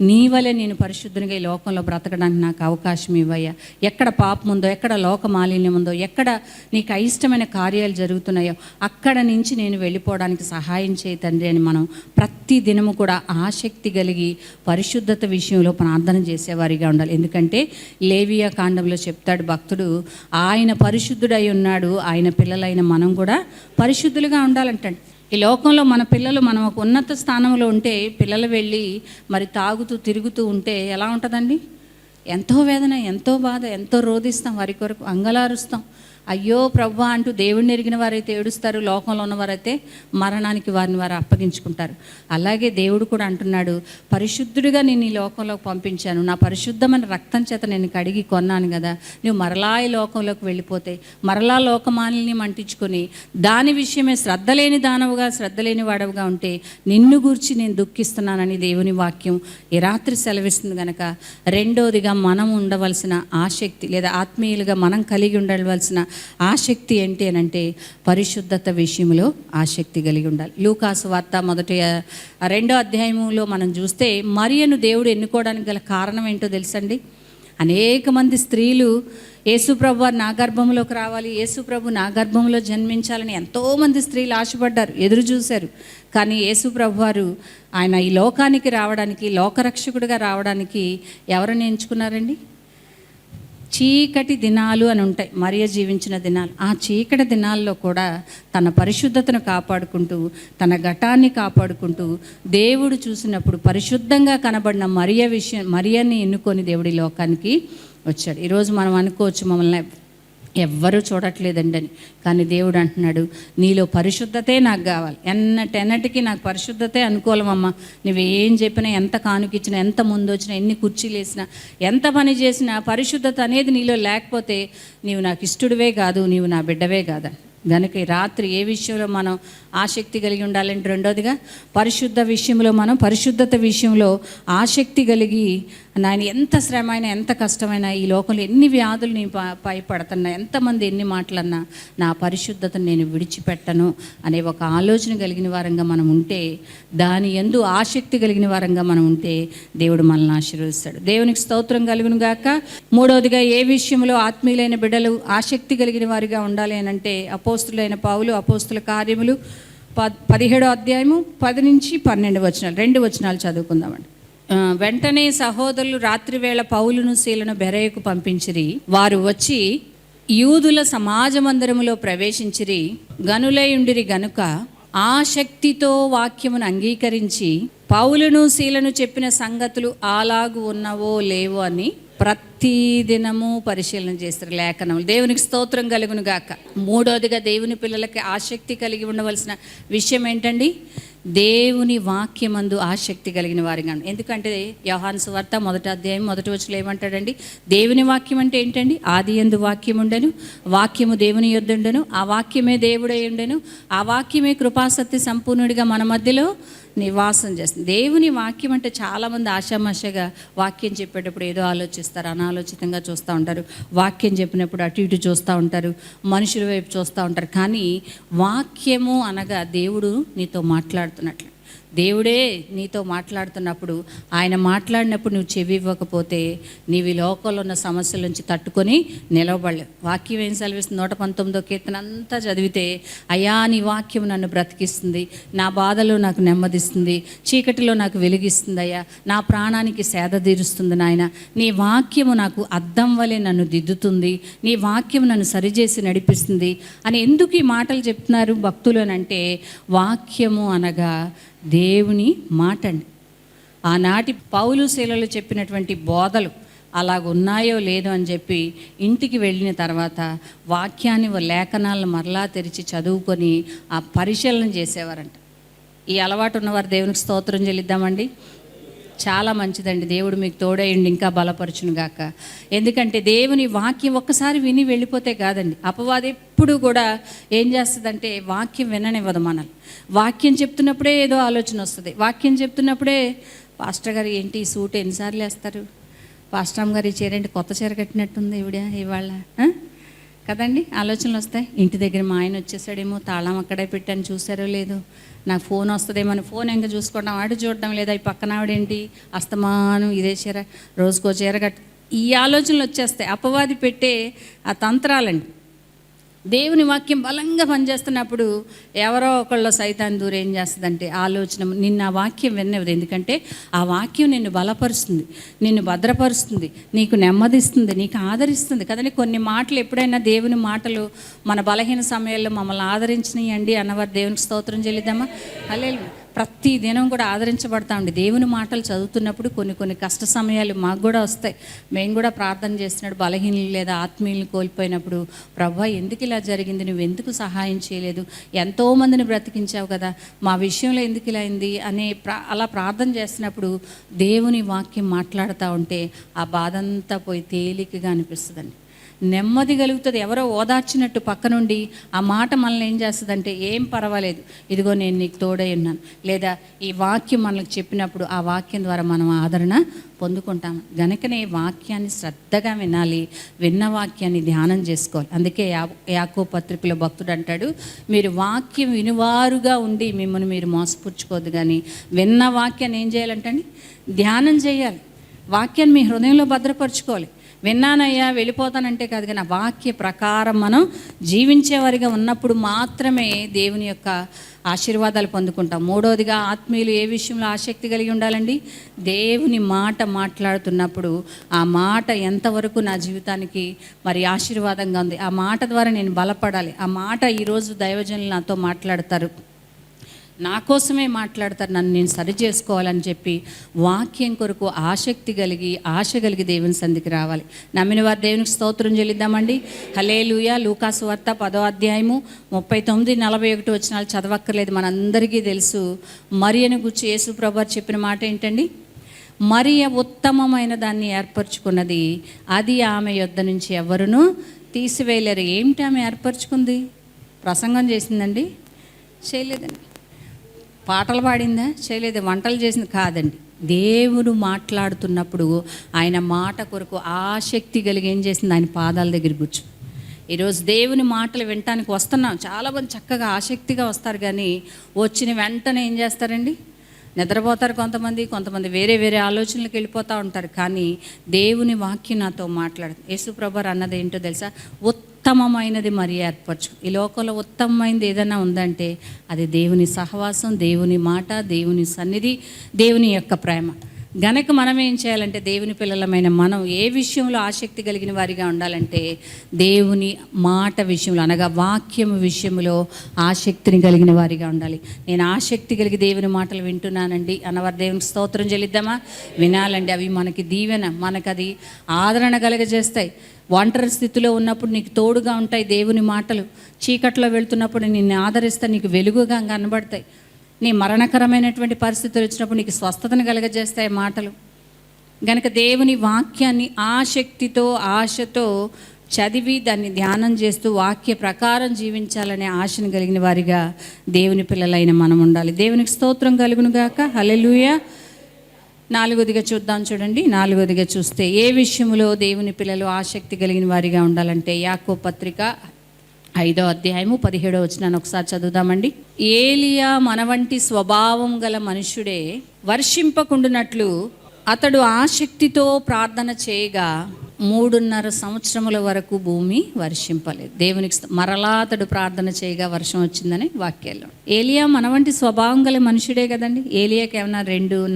నీ వలె నేను పరిశుద్ధునిగా ఈ లోకంలో బ్రతకడానికి నాకు అవకాశం ఇవ్వయ్యా. ఎక్కడ పాపం ఉందో, ఎక్కడ లోక మాలిన్యం ఉందో, ఎక్కడ నీకు అయిష్టమైన కార్యాలు జరుగుతున్నాయో అక్కడ నుంచి నేను వెళ్ళిపోవడానికి సహాయం చేయి తండ్రి అని మనం ప్రతి దినము కూడా ఆసక్తి కలిగి పరిశుద్ధత విషయంలో ప్రార్థన చేసేవారిగా ఉండాలి. ఎందుకంటే లేవియా కాండంలో చెప్తాడు భక్తుడు, ఆయన పరిశుద్ధుడై ఉన్నాడు, ఆయన పిల్లలైన మనం కూడా పరిశుద్ధులుగా ఉండాలంటాడు. ఈ లోకంలో మన పిల్లలు, మనం ఒక ఉన్నత స్థానంలో ఉంటే పిల్లలు వెళ్ళి మరి తాగుతూ తిరుగుతూ ఉంటే ఎలా ఉంటుందండి? ఎంతో వేదన, ఎంతో బాధ, ఎంతో రోధిస్తాం, వారి కొరకు అంగలారుస్తాం. అయ్యో ప్రభువా అంటూ దేవుడిని ఎరిగిన వారైతే ఏడుస్తారు, లోకంలో ఉన్నవారైతే మరణానికి వారిని వారు అప్పగించుకుంటారు. అలాగే దేవుడు కూడా అంటున్నాడు, పరిశుద్ధుడిగా నేను ఈ లోకంలోకి పంపించాను, నా పరిశుద్ధమైన రక్తం చేత నేను కడిగి కొన్నాను కదా, నువ్వు మరలా ఈ లోకంలోకి వెళ్ళిపోతే మరలా లోకమాలిని మంటించుకొని దాని విషయమే శ్రద్ధ లేని దానవుగా, శ్రద్ధ లేని వాడవుగా ఉంటే నిన్ను గూర్చి నేను దుఃఖిస్తున్నానని దేవుని వాక్యం ఈ రాత్రి సెలవిస్తుంది. కనుక రెండోదిగా మనం ఉండవలసిన ఆసక్తి లేదా ఆత్మీయులుగా మనం కలిగి ఉండవలసిన ఆసక్తి ఏంటి అని అంటే పరిశుద్ధత విషయంలో ఆసక్తి కలిగి ఉండాలి. లూకాసు వార్త 2వ అధ్యాయంలో మనం చూస్తే మరియను దేవుడు ఎన్నుకోవడానికి గల కారణం ఏంటో తెలుసండి. అనేక మంది స్త్రీలు యేసుప్రభు వారు నా గర్భంలోకి రావాలి, యేసుప్రభు నా గర్భంలో జన్మించాలని ఎంతోమంది స్త్రీలు ఆశపడ్డారు, ఎదురు చూశారు. కానీ యేసుప్రభు వారు ఆయన ఈ లోకానికి రావడానికి, లోకరక్షకుడిగా రావడానికి ఎవరిని ఎంచుకున్నారండి? చీకటి దినాలు అని ఉంటాయి, మరియ జీవించిన దినాలు. ఆ చీకటి దినాల్లో కూడా తన పరిశుద్ధతను కాపాడుకుంటూ, తన ఘటాన్ని కాపాడుకుంటూ దేవుడు చూసినప్పుడు పరిశుద్ధంగా కనబడిన మరియని ఎన్నుకొని దేవుడి లోకానికి వచ్చాడు. ఈరోజు మనం అనుకోవచ్చు మమ్మల్ని ఎవ్వరూ చూడట్లేదండి అని, కానీ దేవుడు అంటున్నాడు, నీలో పరిశుద్ధతే నాకు కావాలి. ఎన్నటికి నాకు పరిశుద్ధతే అనుకూలమమ్మా. నువ్వేం చెప్పినా, ఎంత కానుకిచ్చినా, ఎంత ముందు వచ్చినా, ఎన్ని కుర్చీలు వేసినా, ఎంత పని చేసినా పరిశుద్ధత అనేది నీలో లేకపోతే నీవు నాకు ఇష్టడివే కాదు, నీవు నా బిడ్డవే కాదని. కనుక ఈ రాత్రి ఏ విషయంలో మనం ఆసక్తి కలిగి ఉండాలంటే, రెండోదిగా పరిశుద్ధ విషయంలో మనం పరిశుద్ధత విషయంలో ఆసక్తి కలిగి, నాయన ఎంత శ్రమ అయినా, ఎంత కష్టమైనా, ఈ లోకంలో ఎన్ని వ్యాధులు నేను పడుతున్నా, ఎంతమంది ఎన్ని మాటలన్నా నా పరిశుద్ధతను నేను విడిచిపెట్టను అనే ఒక ఆలోచన కలిగిన వారంగా మనం ఉంటే, దాని యందు ఆసక్తి కలిగిన వారంగా మనం ఉంటే దేవుడు మనల్ని ఆశీర్వదిస్తాడు. దేవునికి స్తోత్రం కలుగును గాక. మూడవదిగా ఏ విషయంలో ఆత్మీయులైన బిడ్డలు ఆసక్తి కలిగిన వారిగా ఉండాలి అని అంటే, అపోస్తులైన పౌలు అపోస్తుల కార్యములు 17వ అధ్యాయము 10 నుంచి 12 వచనాలు, 2 వచనాలు చదువుకుందామండి. వెంటనే సహోదరులు రాత్రివేళ పౌలును శీలను బెరయకు పంపించిరి. వారు వచ్చి యూదుల సమాజ మందిరములో ప్రవేశించిరి. గనులై ఉండిరి గనుక ఆసక్తితో వాక్యమును అంగీకరించి పౌలును శీలను చెప్పిన సంగతులు అలాగు ఉన్నవో లేవో అని ప్రతిదినము పరిశీలన చేస్తారు లేఖనములు. దేవునికి స్తోత్రం కలుగును గాక. మూడోదిగా దేవుని పిల్లలకి ఆసక్తి కలిగి ఉండవలసిన విషయం ఏంటండి? దేవుని వాక్యమందు ఆసక్తి కలిగిన వారిగా. ఎందుకంటే యోహాను సువార్త 1వ అధ్యాయం 1వ వచనంలో ఏమంటాడండి? దేవుని వాక్యం అంటే ఏంటండి? ఆది యందు వాక్యం ఉండెను, వాక్యము దేవుని యొద్ద ఉండెను, ఆ వాక్యమే దేవుడై ఉండెను, ఆ వాక్యమే కృపాసత్య సంపూర్ణుడిగా మన మధ్యలో నివాసం చేస్తుంది. దేవుని వాక్యం అంటే చాలామంది ఆషామాషగా వాక్యం చెప్పేటప్పుడు ఏదో ఆలోచిస్తారు, అనాలోచితంగా చూస్తూ ఉంటారు. వాక్యం చెప్పినప్పుడు అటు ఇటు చూస్తూ ఉంటారు, మనుషుల వైపు చూస్తూ ఉంటారు. కానీ వాక్యము అనగా దేవుడు నీతో మాట్లాడుతున్నట్లు, దేవుడే నీతో మాట్లాడుతున్నప్పుడు, ఆయన మాట్లాడినప్పుడు నువ్వు చెవి ఇవ్వకపోతే నీవు ఈ లోకంలో ఉన్న సమస్యల నుంచి తట్టుకొని నిలవబడలేవు. వాక్యం ఏం సెలవిస్తుంది? 119వ కీర్తన అంతా చదివితే, అయ్యా నీ వాక్యం నన్ను బ్రతికిస్తుంది, నా బాధలో నాకు నెమ్మదిస్తుంది, చీకటిలో నాకు వెలిగిస్తుంది అయ్యా, నా ప్రాణానికి సేద తీరుస్తుంది నాయన, నీ వాక్యము నాకు అద్దం వలె నన్ను దిద్దుతుంది, నీ వాక్యం నన్ను సరిచేసి నడిపిస్తుంది అని ఎందుకు ఈ మాటలు చెప్తున్నారు భక్తులు అని అంటే, వాక్యము అనగా దేవుని మాట అండి. ఆనాటి పౌలు శీలలు చెప్పినటువంటి బోధలు అలాగున్నాయో లేదో అని చెప్పి ఇంటికి వెళ్ళిన తర్వాత వాక్యాన్ని లేఖనాలను మరలా తెరిచి చదువుకొని ఆ పరిశీలన చేసేవారంట. ఈ అలవాటు ఉన్నవారు దేవునికి స్తోత్రం చెల్లిద్దామండి. చాలా మంచిదండి. దేవుడు మీకు తోడేయండి, ఇంకా బలపరచును గాక. ఎందుకంటే దేవుని వాక్యం ఒక్కసారి విని వెళ్ళిపోతే కాదండి. అపవాది ఎప్పుడు కూడా ఏం చేస్తుందంటే వాక్యం విననివ్వదు మనల్ని. వాక్యం చెప్తున్నప్పుడే ఏదో ఆలోచన వస్తుంది. వాక్యం చెప్తున్నప్పుడే పాస్టర్ గారు ఏంటి ఈ సూట్ ఎన్నిసార్లు వేస్తారు, పాస్టర్ అమ్మ గారు ఈ చీర ఏంటి కొత్త చీర కట్టినట్టుంది ఈవిడ ఇవాళ కదండి, ఆలోచనలు వస్తాయి. ఇంటి దగ్గర మా ఆయన వచ్చేసాడేమో, తాళం అక్కడే పెట్టాను చూసారో లేదో, నాకు ఫోన్ వస్తుందేమో, ఫోన్ ఇంకా చూసుకోవడం, ఆడు చూడడం లేదా, ఈ పక్కన ఆవిడేంటి అస్తమానం ఇదే చీర, రోజుకో చీర కట్, ఈ ఆలోచనలు వచ్చేస్తాయి. అపవాది పెట్టే ఆ తంత్రాలండి. దేవుని వాక్యం బలంగా పనిచేస్తున్నప్పుడు ఎవరో ఒకళ్ళ సైతాన్ దూరం ఏం చేస్తుందంటే ఆలోచన నిన్న ఆ వాక్యం విన్నది. ఎందుకంటే ఆ వాక్యం నిన్ను బలపరుస్తుంది, నిన్ను భద్రపరుస్తుంది, నీకు నెమ్మదిస్తుంది, నీకు ఆదరిస్తుంది కదండి. కొన్ని మాటలు ఎప్పుడైనా దేవుని మాటలు మన బలహీన సమయాల్లో మమ్మల్ని ఆదరించినాయండి అన్నవారు దేవునికి స్తోత్రం చెల్లిద్దామా? హల్లెలూయా. ప్రతి దినం కూడా ఆదరించబడతా ఉండి దేవుని మాటలు చదువుతున్నప్పుడు కొన్ని కష్ట సమయాలు మాకు కూడా వస్తాయి. మేము కూడా ప్రార్థన చేస్తున్నప్పుడు బలహీనలు లేదా ఆత్మీయులను కోల్పోయినప్పుడు, ప్రభువా ఎందుకు ఇలా జరిగింది, నువ్వు ఎందుకు సహాయం చేయలేదు, ఎంతోమందిని బ్రతికించావు కదా, మా విషయంలో ఎందుకు ఇలా అయింది అనే అలా ప్రార్థన చేస్తున్నప్పుడు దేవుని వాక్యం మాట్లాడుతూ ఉంటే ఆ బాధ అంతా పోయి తేలికగా అనిపిస్తుందండి. నెమ్మది కలుగుతుంది. ఎవరో ఓదార్చినట్టు పక్క నుండి ఆ మాట మనల్ని ఏం చేస్తుందంటే, ఏం పర్వాలేదు, ఇదిగో నేను నీకు తోడై ఉన్నాను, లేదా ఈ వాక్యం మనకు చెప్పినప్పుడు ఆ వాక్యం ద్వారా మనం ఆదరణ పొందుకుంటాం. గనుకనే వాక్యాన్ని శ్రద్ధగా వినాలి, విన్న వాక్యాన్ని ధ్యానం చేసుకోవాలి. అందుకే యాకోబు పత్రికలో భక్తుడు అంటాడు, మీరు వాక్యం వినువారుగా ఉండి మిమ్మల్ని మీరు మోసపుచ్చుకోవద్దు, కానీ విన్న వాక్యాన్ని ఏం చేయాలంటండి, ధ్యానం చేయాలి. వాక్యాన్ని మీ హృదయంలో భద్రపరచుకోవాలి. విన్నానయ్యా వెళ్ళిపోతానంటే కాదు, కానీ ఆ వాక్య ప్రకారం మనం జీవించేవారిగా ఉన్నప్పుడు మాత్రమే దేవుని యొక్క ఆశీర్వాదాలు పొందుకుంటాం. మూడవదిగా ఆత్మీయులు ఏ విషయంలో ఆసక్తి కలిగి ఉండాలండి, దేవుని మాట మాట్లాడుతున్నప్పుడు ఆ మాట ఎంతవరకు నా జీవితానికి మరి ఆశీర్వాదంగా ఉంది, ఆ మాట ద్వారా నేను బలపడాలి, ఆ మాట ఈరోజు దైవజనులు నాతో మాట్లాడతారు, నా కోసమే మాట్లాడతారు, నన్ను నేను సరి చేసుకోవాలని చెప్పి వాక్యం కొరకు ఆసక్తి కలిగి ఆశ కలిగి దేవుని సంధికి రావాలి. నమ్మిన వారు దేవునికి స్తోత్రం చెల్లిద్దామండి. హల్లెలూయా. లూకాసు వార్త 10వ అధ్యాయము 39-41 వచనాలు చదవక్కర్లేదు, మనందరికీ తెలుసు. మరియను గురించి యేసు ప్రభువు చెప్పిన మాట ఏంటండి, మరియ ఉత్తమమైన దాన్ని ఏర్పరచుకున్నది, అది ఆమె యొద్ద నుంచి ఎవరునూ తీసివేయలేరు. ఏమిటి ఆమె ఏర్పరచుకుంది? ప్రసంగం చేసిందండి? చేయలేదండి. పాటలు పాడిందా? చేయలేదు. వంటలు చేసింది? కాదండి. దేవుడు మాట్లాడుతున్నప్పుడు ఆయన మాట కొరకు ఆసక్తి కలిగి ఏం చేసింది, ఆయన పాదాల దగ్గర కూర్చో. ఈరోజు దేవుని మాటలు వినటానికి వస్తున్నాం, చాలామంది చక్కగా ఆసక్తిగా వస్తారు, కానీ వచ్చిన వెంటనే ఏం చేస్తారండి, నిద్రపోతారు. కొంతమంది వేరే ఆలోచనలకు వెళ్ళిపోతూ ఉంటారు. కానీ దేవుని వాక్యం నాతో మాట్లాడుతుంది. యేసు ప్రభువు అన్నది ఏంటో తెలుసా, ఉత్తమమైనది మరి ఏర్పరచు. ఈ లోకంలో ఉత్తమమైనది ఏదైనా ఉందంటే అది దేవుని సహవాసం, దేవుని మాట, దేవుని సన్నిధి, దేవుని యొక్క ప్రేమ. గనక మనం ఏం చేయాలంటే, దేవుని పిల్లలమైన మనం ఏ విషయంలో ఆసక్తి కలిగిన వారిగా ఉండాలంటే, దేవుని మాట విషయంలో అనగా వాక్యం విషయంలో ఆసక్తిని కలిగిన వారిగా ఉండాలి. నేను ఆసక్తి కలిగి దేవుని మాటలు వింటున్నానండి అన్నవారు దేవునికి స్తోత్రం చెల్లిద్దామా? వినాలండి. అవి మనకి దీవెన, మనకు అది ఆదరణ కలగజేస్తాయి. ఒంటరి స్థితిలో ఉన్నప్పుడు నీకు తోడుగా ఉంటాయి దేవుని మాటలు. చీకట్లో వెళ్తున్నప్పుడు నిన్ను ఆదరిస్తే నీకు వెలుగుగా కనబడతాయి. నీ మరణకరమైనటువంటి పరిస్థితులు వచ్చినప్పుడు నీకు స్వస్థతను కలగజేస్తాయి మాటలు. గనుక దేవుని వాక్యాన్ని ఆసక్తితో ఆశతో చదివి దాన్ని ధ్యానం చేస్తూ వాక్య ప్రకారం జీవించాలనే ఆశను కలిగిన వారిగా దేవుని పిల్లలైన మనం ఉండాలి. దేవునికి స్తోత్రం కలుగును గాక. హల్లెలూయా. 4వదిగా చూద్దాం. చూడండి, 4వదిగా చూస్తే ఏ విషయంలో దేవుని పిల్లలు ఆసక్తి కలిగిన వారిగా ఉండాలంటే, యాకోబు పత్రిక 5వ అధ్యాయము 17వ వచనాన్ని ఒకసారి చదువుదామండి. ఏలియా మన వంటి స్వభావం గల మనుష్యుడే వర్షింపకుండునట్లు అతడు ఆసక్తితో ప్రార్థన చేయగా 3.5 సంవత్సరముల వరకు భూమి వర్షింపలేదు. దేవునికి మరలా అతడు ప్రార్థన చేయగా వర్షం వచ్చిందని వాక్యాల్లో. ఏలియా మన వంటి స్వభావం గల మనుషుడే కదండి. ఏలియాకి ఏమైనా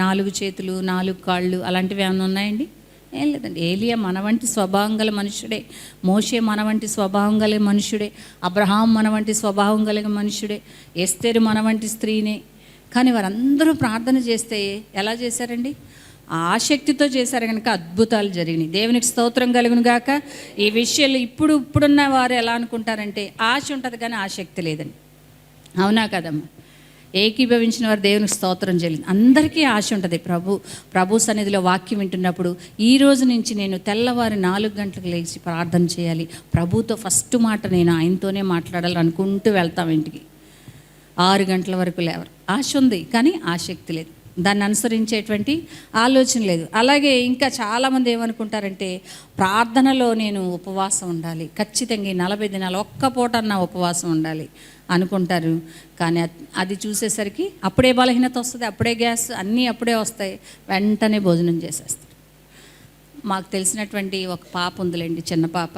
4 చేతులు 4 కాళ్ళు అలాంటివి ఏమైనా ఉన్నాయండి? ఏం లేదండి. ఏలియా మన వంటి స్వభావం గల మనుషుడే. మోషే మన వంటి స్వభావం గల మనుషుడే. అబ్రహాం మన వంటి స్వభావం కలిగిన మనుషుడే. ఎస్తేరు మన వంటి స్త్రీనే. కానీ వారందరూ ప్రార్థన చేస్తే ఎలా చేశారండి? ఆసక్తితో చేశారు కనుక అద్భుతాలు జరిగినాయి. దేవునికి స్తోత్రం కలుగును గాక. ఈ విషయాలు ఇప్పుడున్న వారు ఎలా అనుకుంటారంటే, ఆశ ఉంటుంది కానీ ఆసక్తి లేదండి. అవునా కదమ్మా? ఏకీభవించిన వారు దేవునికి స్తోత్రం చెల్లింది. అందరికీ ఆశ ఉంటుంది. ప్రభు సన్నిధిలో వాక్యం వింటున్నప్పుడు ఈ రోజు నుంచి నేను తెల్లవారి 4 గంటలకు లేచి ప్రార్థన చేయాలి, ప్రభుతో ఫస్ట్ మాట నేను ఆయనతోనే మాట్లాడాలి అనుకుంటూ వెళ్తాం ఇంటికి. 6 గంటల వరకు లేవరు. ఆశ ఉంది కానీ ఆసక్తి లేదు, దాన్ని అనుసరించేటువంటి ఆలోచన లేదు. అలాగే ఇంకా చాలామంది ఏమనుకుంటారంటే, ప్రార్థనలో నేను ఉపవాసం ఉండాలి, ఖచ్చితంగా 40 దినాలు ఒక్క పూటన్నా ఉపవాసం ఉండాలి అనుకుంటారు. కానీ అది చూసేసరికి అప్పుడే బలహీనత వస్తుంది, అప్పుడే గ్యాస్, అన్నీ అప్పుడే వస్తాయి, వెంటనే భోజనం చేసేస్తారు. మాకు తెలిసినటువంటి ఒక పాప ఉందిలేండి, చిన్న పాప.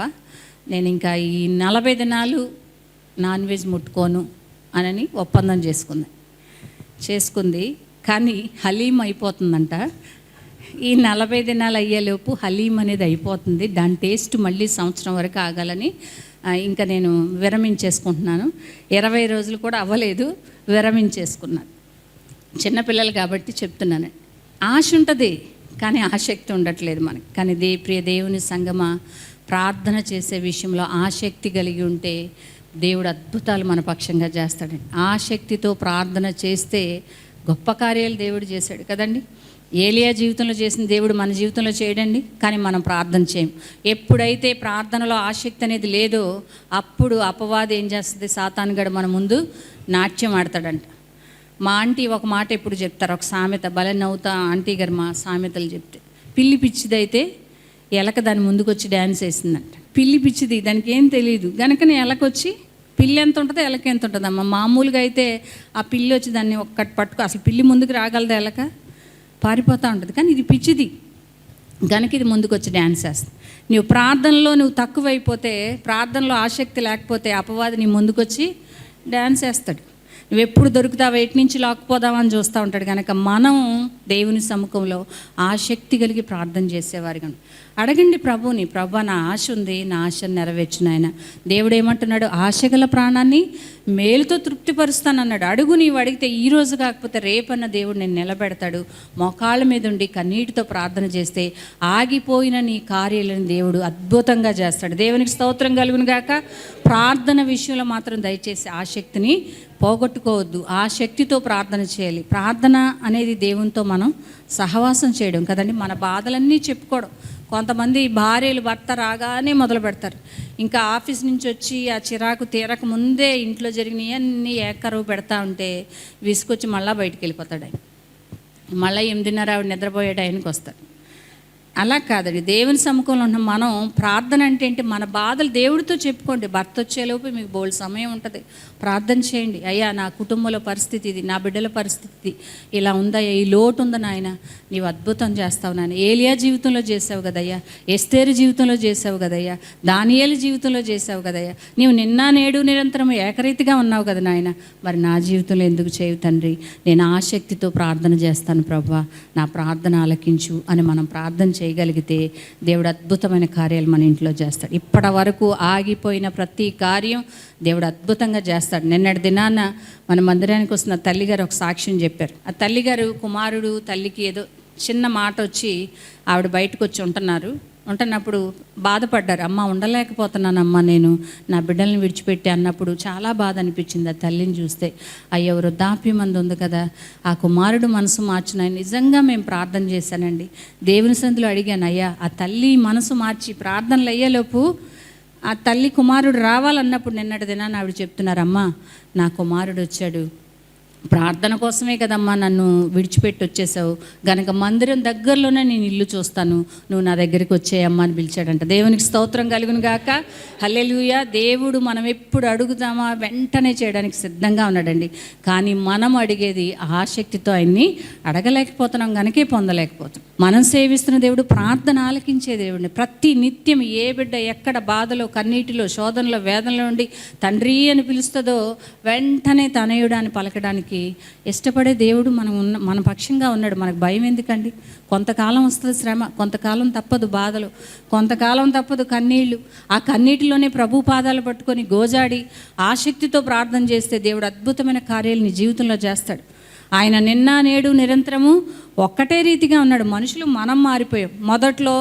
నేను ఇంకా ఈ 40 దినాలు నాన్ వెజ్ ముట్టుకోను అని ఒప్పందం చేసుకుంది. కానీ హలీం అయిపోతుందంట. ఈ 40 దినాలు అయ్యేలోపు హలీం అనేది అయిపోతుంది. దాని టేస్ట్ మళ్ళీ సంవత్సరం వరకు ఆగాలని ఇంకా నేను విరమించేసుకుంటున్నాను. 20 రోజులు కూడా అవ్వలేదు, విరమించేసుకున్నాను. చిన్నపిల్లలు కాబట్టి చెప్తున్నాను. ఆశ ఉంటుంది కానీ ఆసక్తి ఉండట్లేదు మనకి. కానీ ప్రియ దేవుని సంగమా, ప్రార్థన చేసే విషయంలో ఆసక్తి కలిగి ఉంటే దేవుడు అద్భుతాలు మన పక్షంగా చేస్తాడండి. ఆసక్తితో ప్రార్థన చేస్తే గొప్ప కార్యాలు దేవుడు చేశాడు కదండి. ఏలియా జీవితంలో చేసిన దేవుడు మన జీవితంలో చేయడండి. కానీ మనం ప్రార్థన చేయం. ఎప్పుడైతే ప్రార్థనలో ఆసక్తి అనేది లేదో అప్పుడు అపవాది ఏం చేస్తుంది, సాతానుగాడు మన ముందు నాట్యం ఆడతాడంట. మా ఆంటీ ఒక మాట ఎప్పుడు చెప్తారు, ఒక సామెత భలే నవ్వుతా ఆంటీ గారు మా సామెతలు చెప్తే. పిల్లి పిచ్చిదైతే ఎలక దాని ముందుకు వచ్చి డ్యాన్స్ వేసిందంట. పిల్లి పిచ్చిది, దానికి ఏం తెలియదు కనుకనే ఎలకొచ్చి, పిల్లి ఎంత ఉంటుందో ఎలక ఎంత ఉంటుందమ్మా. మామూలుగా అయితే ఆ పిల్లి వచ్చి దాన్ని ఒక్కటి పట్టుకో, అసలు పిల్లి ముందుకు రాగలదా, ఎలక పారిపోతూ ఉంటుంది. కానీ ఇది పిచ్చిది కనుక ఇది ముందుకు వచ్చి డ్యాన్స్ వేస్తుంది. నువ్వు ప్రార్థనలో తక్కువైపోతే, ప్రార్థనలో ఆసక్తి లేకపోతే అపవాది నీ ముందుకు వచ్చి డ్యాన్స్ వేస్తాడు. నువ్వు ఎప్పుడు దొరుకుతావు, ఎటు నుంచి లాక్కుపోదామని చూస్తూ ఉంటాడు. కనుక మనం దేవుని సముఖంలో ఆసక్తి కలిగి ప్రార్థన చేసేవారు. కనుక అడగండి ప్రభుని, ప్రభు నా ఆశ ఉంది, నా ఆశను నెరవేర్చు నాయన. దేవుడు ఏమంటున్నాడు, ఆశగల ప్రాణాన్ని మేలుతో తృప్తిపరుస్తానన్నాడు. అడుగు, నీవు అడిగితే ఈరోజు కాకపోతే రేపన్న దేవుడు నేను నిలబెడతాడు. మోకాళ్ళ మీద ఉండి కన్నీటితో ప్రార్థన చేస్తే ఆగిపోయిన నీ కార్యాలను దేవుడు అద్భుతంగా చేస్తాడు. దేవునికి స్తోత్రం కలుగును గాక. ప్రార్థన విషయంలో మాత్రం దయచేసి ఆసక్తిని పోగొట్టుకోవద్దు. ఆ శక్తితో ప్రార్థన చేయాలి. ప్రార్థన అనేది దేవునితో మనం సహవాసం చేయడం కదండి. మన బాధలన్నీ చెప్పుకోవడం. కొంతమంది భార్యలు భర్త రాగానే మొదలు పెడతారు. ఇంకా ఆఫీస్ నుంచి వచ్చి ఆ చిరాకు తీరక ముందే ఇంట్లో జరిగినవి అన్నీ ఏకరువు పెడతా ఉంటే విసుకొచ్చి మళ్ళీ బయటికి వెళ్ళిపోతాడు ఆయన. మళ్ళీ 8:30 ఆవిడ నిద్రపోయే టైంకి వస్తాడు. అలా కాదండి. దేవుని సముఖంలో ఉన్న మనం ప్రార్థన అంటే ఏంటి, మన బాధలు దేవుడితో చెప్పుకోండి. భర్త వచ్చేలోపు మీకు బోల్డ్ సమయం ఉంటుంది, ప్రార్థన చేయండి. అయ్యా నా కుటుంబంలో పరిస్థితి ఇది, నా బిడ్డల పరిస్థితి ఇలా ఉందయ్యా, ఈ లోటు ఉందా నాయన, నీవు అద్భుతం చేస్తావు నాయన. ఏలియా జీవితంలో చేసావు కదయ్యా, ఎస్తేరు జీవితంలో చేసావు కదయ్యా, దానియేలు జీవితంలో చేసావు కదయ్యా, నీవు నిన్న నేడు నిరంతరం ఏకరీతిగా ఉన్నావు కదా నాయన, మరి నా జీవితంలో ఎందుకు చేయవు తండ్రి, నేను ఆసక్తితో ప్రార్థన చేస్తాను ప్రభువా, నా ప్రార్థన ఆలకించు అని మనం ప్రార్థన చేయగలిగితే దేవుడు అద్భుతమైన కార్యాలు మన ఇంట్లో చేస్తాడు. ఇప్పటి వరకు ఆగిపోయిన ప్రతి కార్యం దేవుడు అద్భుతంగా చేస్తాడు. నిన్నటి దినాన మన మందిరానికి వస్తున్న తల్లిగారు ఒక సాక్ష్యం చెప్పారు. ఆ తల్లిగారు కుమారుడు తల్లికి ఏదో చిన్న మాట వచ్చి ఆవిడ బయటకు వచ్చి ఉంటున్నప్పుడు బాధపడ్డారు. అమ్మ ఉండలేకపోతున్నానమ్మా నేను, నా బిడ్డల్ని విడిచిపెట్టి అన్నప్పుడు చాలా బాధ అనిపించింది ఆ తల్లిని చూస్తే. అయ్యో వృద్ధాప్యం మంది ఉంది కదా, ఆ కుమారుడు మనసు మార్చిన నిజంగా మేము ప్రార్థన చేశానండి. దేవుని సందులో అడిగాను, అయ్యా ఆ తల్లి మనసు మార్చి ప్రార్థనలు అయ్యేలోపు ఆ తల్లి కుమారుడు రావాలన్నప్పుడు నిన్నటి దినాన్ని ఆవిడ చెప్తున్నారమ్మా, నా కుమారుడు వచ్చాడు, ప్రార్థన కోసమే కదమ్మా నన్ను విడిచిపెట్టి వచ్చేసావు, గనక మందిరం దగ్గరలోనే నేను ఇల్లు చూస్తాను, నువ్వు నా దగ్గరికి వచ్చేయమ్మా అని పిలిచాడంట. దేవునికి స్తోత్రం కలుగును గాక. హల్లెలూయా. దేవుడు మనం ఎప్పుడు అడుగుతామా వెంటనే చేయడానికి సిద్ధంగా ఉన్నాడండి. కానీ మనం అడిగేది ఆసక్తితో ఆయన్ని అడగలేకపోతున్నాం, గనకే పొందలేకపోతున్నాం. మనం సేవిస్తున్న దేవుడు ప్రార్థన ఆలకించే దేవుడిని. ప్రతి నిత్యం ఏ బిడ్డ ఎక్కడ బాధలో, కన్నీటిలో, శోధనలో, వేదనలో ఉండి తండ్రి అని పిలుస్తుందో వెంటనే తనయుడు అని పలకడానికి ఇష్టపడే దేవుడు మన పక్షంగా ఉన్నాడు. మనకు భయం ఎందుకండి? కొంతకాలం వస్తుంది శ్రమ, కొంతకాలం తప్పదు బాధలు, కొంతకాలం తప్పదు కన్నీళ్ళు. ఆ కన్నీటిలోనే ప్రభు పాదాలు పట్టుకొని గోజాడి ఆసక్తితో ప్రార్థన చేస్తే దేవుడు అద్భుతమైన కార్యాలు నీ జీవితంలో చేస్తాడు. ఆయన నిన్న నేడు నిరంతరము ఒక్కటే రీతిగా ఉన్నాడు. మనుషులు మనం మారిపోయాం. మొదట్లో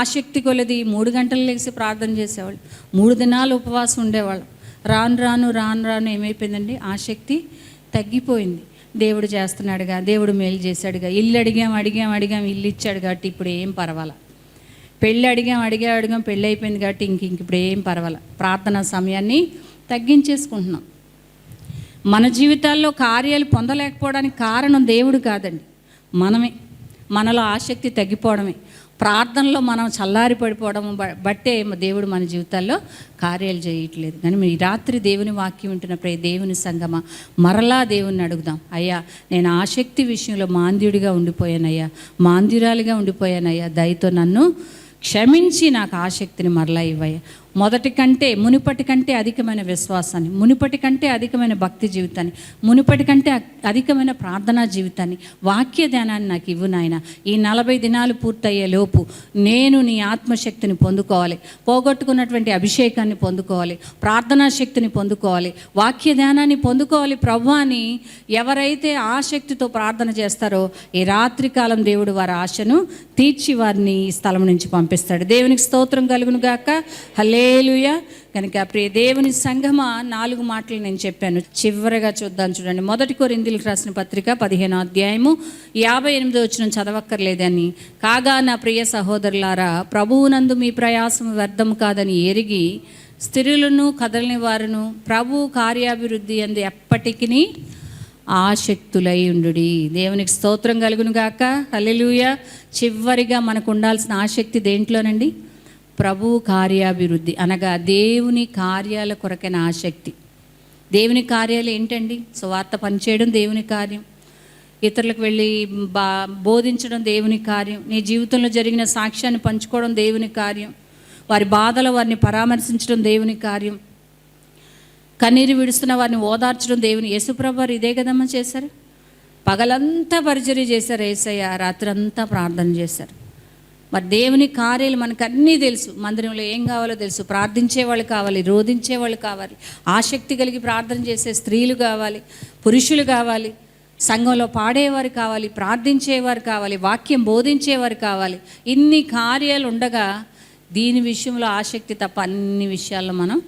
ఆసక్తి కొలది 3 గంటలు లేచి ప్రార్థన చేసేవాళ్ళు, 3 దినాలు ఉపవాసం ఉండేవాళ్ళు. రాను రాను ఏమైపోయిందండి, ఆసక్తి తగ్గిపోయింది. దేవుడు చేస్తున్నాడుగా, దేవుడు మేలు చేశాడుగా, ఇల్లు అడిగాం ఇల్లు ఇచ్చాడు కాబట్టి ఇప్పుడు ఏం పర్వాలా, పెళ్ళి అడిగాం పెళ్ళి అయిపోయింది కాబట్టి ఇప్పుడు ఏం పర్వాలా. ప్రార్థనా సమయాన్ని తగ్గించేసుకుంటున్నాం. మన జీవితాల్లో కార్యాలు పొందలేకపోవడానికి కారణం దేవుడు కాదండి, మనమే. మనలో ఆసక్తి తగ్గిపోవడమే, ప్రార్థనలో మనం చల్లారి పడిపోవడం బట్టే దేవుడు మన జీవితాల్లో కార్యాలు చేయట్లేదు. కానీ ఈ రాత్రి దేవుని వాక్యం వింటున్న దేవుని సంగమా, మరలా దేవుని అడుగుదాం. అయ్యా నేను ఆసక్తి విషయంలో మాంద్యుడిగా ఉండిపోయానయ్యా, మాంద్యురాలిగా ఉండిపోయానయ్యా, దయతో నన్ను క్షమించి నాకు ఆసక్తిని మరలా ఇవ్వయ్యా. మునుపటి కంటే అధికమైన విశ్వాసాన్ని, మునుపటి కంటే అధికమైన భక్తి జీవితాన్ని, మునుపటి కంటే అధికమైన ప్రార్థనా జీవితాన్ని, వాక్య ధ్యానాన్ని నాకు ఇవ్వు నాయన. ఈ 40 దినాలు పూర్తయ్యే లోపు నేను నీ ఆత్మశక్తిని పొందుకోవాలి, పోగొట్టుకున్నటువంటి అభిషేకాన్ని పొందుకోవాలి, ప్రార్థనా శక్తిని పొందుకోవాలి, వాక్య ధ్యానాన్ని పొందుకోవాలి ప్రభు అని ఎవరైతే ఆసక్తితో ప్రార్థన చేస్తారో ఈ రాత్రికాలం దేవుడు వారి ఆశను తీర్చి వారిని ఈ స్థలం నుంచి పంపిస్తాడు. దేవునికి స్తోత్రం కలుగును గాక. హల్లెలూయా. కనుక ప్రియ దేవుని సంఘమా, 4 మాటలు నేను చెప్పాను. చివరగా చూద్దాం, చూడండి. 1 కొరింథీయులకు రాసిన పత్రిక 15వ అధ్యాయము 58వ వచనం చదవక్కర్లేదని. కాగా నా ప్రియ సహోదరులారా, ప్రభువునందు మీ ప్రయాసం వ్యర్థం కాదని ఎరిగి స్థిరులను కదలని వారును ప్రభు కార్యాభివృద్ధి అందు ఎప్పటికీ ఆసక్తులై ఉండుడి. దేవునికి స్తోత్రం కలుగును గాక. హల్లెలూయా. చివరిగా మనకు ఉండాల్సిన ఆసక్తి దేంట్లోనండి? ప్రభు కార్యాభివృద్ధి, అనగా దేవుని కార్యాల కొరకైన ఆసక్తి. దేవుని కార్యాలు ఏంటండి? సువార్త పనిచేయడం దేవుని కార్యం, ఇతరులకు వెళ్ళి బోధించడం దేవుని కార్యం, నీ జీవితంలో జరిగిన సాక్ష్యాన్ని పంచుకోవడం దేవుని కార్యం, వారి బాధలు వారిని పరామర్శించడం దేవుని కార్యం, కన్నీరు విడుస్తున్న వారిని ఓదార్చడం దేవుని. యేసుప్రభు వారు ఇదే కదమ్మా చేశారు. పగలంతా పరిచర్య చేశారు యేసయ్య, రాత్రంతా ప్రార్థన చేశారు. మరి దేవుని కార్యాలు మనకు అన్నీ తెలుసు. మందిరంలో ఏం కావాలో తెలుసు. ప్రార్థించే వాళ్ళు కావాలి, రోధించే వాళ్ళు కావాలి, ఆసక్తి కలిగి ప్రార్థన చేసే స్త్రీలు కావాలి, పురుషులు కావాలి, సంఘంలో పాడేవారు కావాలి, ప్రార్థించేవారు కావాలి, వాక్యం బోధించేవారు కావాలి. ఇన్ని కార్యాలు ఉండగా దీని విషయంలో ఆసక్తి తప్ప అన్ని విషయాల్లో మనం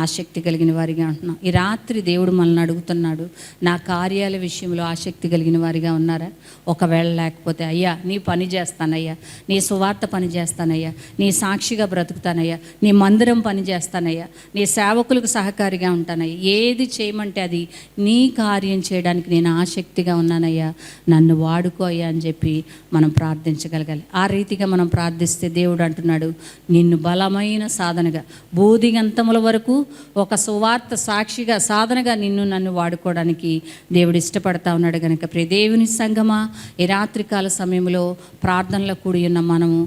ఆసక్తి కలిగిన వారిగా ఉంటున్నాం. ఈ రాత్రి దేవుడు మనల్ని అడుగుతున్నాడు, నా కార్యాల విషయంలో ఆసక్తి కలిగిన వారిగా ఉన్నారా? ఒకవేళ లేకపోతే, అయ్యా నీ పని చేస్తానయ్యా, నీ సువార్త పని చేస్తానయ్యా, నీ సాక్షిగా బ్రతుకుతానయ్యా, నీ మందిరం పని చేస్తానయ్యా, నీ సేవకులకు సహకారిగా ఉంటానయ్యా, ఏది చేయమంటే అది నీ కార్యం చేయడానికి నేను ఆసక్తిగా ఉన్నానయ్యా, నన్ను వాడుకో అయ్యా అని చెప్పి మనం ప్రార్థించగలగాలి. ఆ రీతిగా మనం ప్రార్థిస్తే దేవుడు అంటున్నాడు, నిన్ను బలమైన సాధనగా, బోధిగంతముల వరకు ఒక సువార్త సాక్షిగా, సాధనగా నన్ను వాడుకోవడానికి దేవుడు ఇష్టపడతా ఉన్నాడు. కనుక ప్రియ దేవుని సంఘమా, ఈ రాత్రికాల సమయంలో ప్రార్థనలో కూడి ఉన్న మనము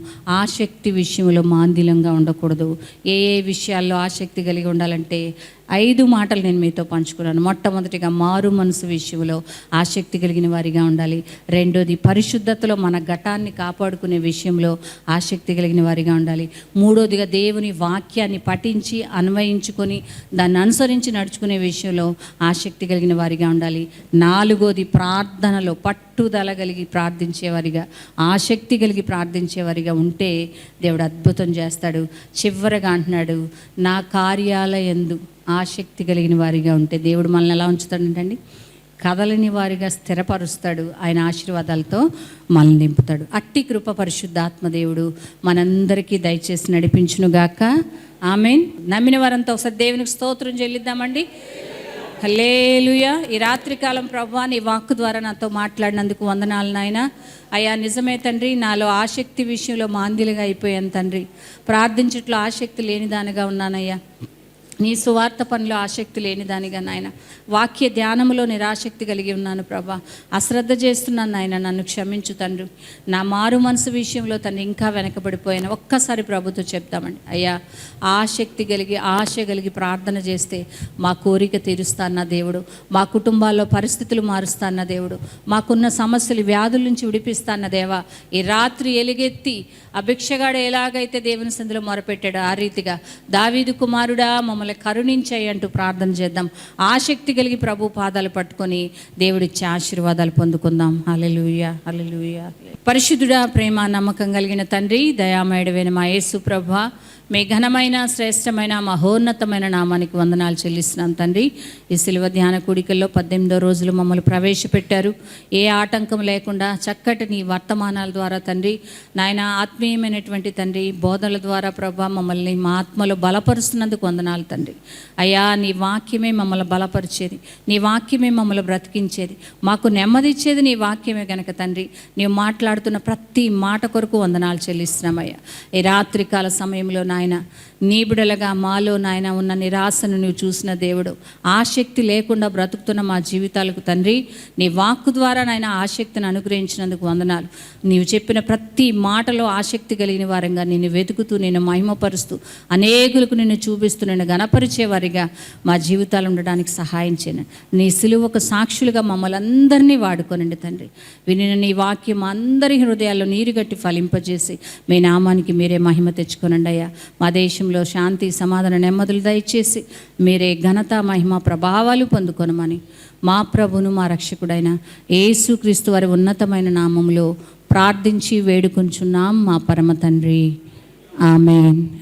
ఆసక్తి విషయంలో మాంద్యంగా ఉండకూడదు. ఏ విషయాల్లో ఆసక్తి కలిగి ఉండాలంటే 5 మాటలు నేను మీతో పంచుకున్నాను. మొట్టమొదటిగా మారు మనసు విషయంలో ఆసక్తి కలిగిన వారిగా ఉండాలి. రెండోది పరిశుద్ధతలో మన ఘటాన్ని కాపాడుకునే విషయంలో ఆసక్తి కలిగిన వారిగా ఉండాలి. మూడోదిగా దేవుని వాక్యాన్ని పఠించి అన్వయించుకొని దాన్ని అనుసరించి నడుచుకునే విషయంలో ఆసక్తి కలిగిన వారిగా ఉండాలి. నాలుగోది ప్రార్థనలో పట్టుదల కలిగి ప్రార్థించేవారిగా, ఆసక్తి కలిగి ప్రార్థించేవారిగా ఉంటే దేవుడు అద్భుతం చేస్తాడు. చివరగా అంటున్నాడు, నా కార్యాలయందు ఆసక్తి కలిగిన వారిగా ఉంటే దేవుడు మనల్ని ఎలా ఉంచుతాడంటండి? కదలని వారిగా స్థిరపరుస్తాడు. ఆయన ఆశీర్వాదాలతో మనల్ని నింపుతాడు. అట్టి కృప పరిశుద్ధాత్మ దేవుడు మనందరికీ దయచేసి నడిపించునుగాక. ఆమేన్. నమ్మిన వారంతా ఒకసారి దేవునికి స్తోత్రం చెల్లిద్దామండి. హల్లెలూయా. ఈ రాత్రికాలం ప్రభువా నీ వాక్కు ద్వారా నాతో మాట్లాడినందుకు వందనాలు నాయన. అయ్యా నిజమే తండ్రి, నాలో ఆసక్తి విషయంలో మాంద్యులుగా అయిపోయాను తండ్రి. ప్రార్థించట్లో ఆసక్తి లేనిదానిగా ఉన్నానయ్యా. నీ సువార్త పనిలో ఆసక్తి లేనిదానిగా నాయన, వాక్య ధ్యానంలో నిరాసక్తి కలిగి ఉన్నాను ప్రభా. అశ్రద్ధ చేస్తున్నాను నాయన, నన్ను క్షమించు తండ్రి. నా మారు మనసు విషయంలో తను ఇంకా వెనకబడిపోయాను. ఒక్కసారి ప్రభుతో చెప్తామండి. అయ్యా ఆసక్తి కలిగి, ఆశ కలిగి ప్రార్థన చేస్తే మా కోరిక తీరుస్తాన్న దేవుడు, మా కుటుంబాల్లో పరిస్థితులు మారుస్తాన్న దేవుడు, మాకున్న సమస్యలు వ్యాధుల నుంచి విడిపిస్తాన్న దేవా. ఈ రాత్రి ఎలుగెత్తి అభిక్షగాడు ఎలాగైతే దేవుని సందులో మొరపెట్టాడో ఆ రీతిగా దావీదు కుమారుడా మమ్మల్ని కరుణించాయి అంటూ ప్రార్థన చేద్దాం. ఆసక్తి కలిగి ప్రభు పాదాలు పట్టుకొని దేవుడిచ్చే ఆశీర్వాదాలు పొందుకుందాం. హల్లెలూయా, హల్లెలూయా. పరిశుద్ధుడా, ప్రేమ నమ్మకం కలిగిన తండ్రి, దయామయుడవైన మా యేసు ప్రభువా, మీ ఘనమైన శ్రేష్టమైన మహోన్నతమైన నామానికి వందనాలు చెల్లిస్తున్నాం తండ్రి. ఈ శిలువ ధ్యాన కూడికల్లో 18వ రోజులు మమ్మల్ని ప్రవేశపెట్టారు. ఏ ఆటంకం లేకుండా చక్కటి నీ వర్తమానాల ద్వారా తండ్రి నాయన, ఆత్మీయమైనటువంటి తండ్రి బోధనల ద్వారా ప్రభా మమ్మల్ని మా ఆత్మలో బలపరుస్తున్నందుకు వందనాలు తండ్రి. అయ్యా నీ వాక్యమే మమ్మల్ని బలపరిచేది, నీ వాక్యమే మమ్మల్ని బ్రతికించేది, మాకు నెమ్మదిచ్చేది నీ వాక్యమే కనుక తండ్రి నీవు మాట్లాడుతున్న ప్రతి మాట కొరకు వందనాలు చెల్లిస్తున్నామయ్యా. ఈ రాత్రికాల సమయంలో నాయన నీ బిడలగా మాలో నాయన ఉన్న నిరాశను నువ్వు చూసిన దేవుడు, ఆసక్తి లేకుండా బ్రతుకుతున్న మా జీవితాలకు తండ్రి నీ వాక్కు ద్వారా నాయన ఆసక్తిని అనుగ్రహించినందుకు వందనాలు. నీవు చెప్పిన ప్రతి మాటలో ఆసక్తి కలిగిన వారంగా నిన్ను వెతుకుతూ నిన్ను మహిమపరుస్తూ అనేకులకు నిన్ను చూపిస్తూ నిన్ను గణపరిచేవారిగా మా జీవితాలు ఉండడానికి సహాయం చేయండి. నీ సిలువకు సాక్షులుగా మమ్మల్ని అందరినీ వాడుకోనండి తండ్రి. వినిన నీ వాక్యం అందరి హృదయాల్లో నీరుగట్టి ఫలింపజేసి మీ నామానికి మీరే మహిమ తెచ్చుకోనండి అయ్యా. మా దేశంలో శాంతి సమాధాన నెమ్మదులు దయచేసి మీరే ఘనత మహిమ ప్రభావాలు పొందుకొనమని మా ప్రభును మా రక్షకుడైన యేసుక్రీస్తు వారి ఉన్నతమైన నామములో ప్రార్థించి వేడుకొంచున్నాం మా పరమ తండ్రి. ఆమేన్.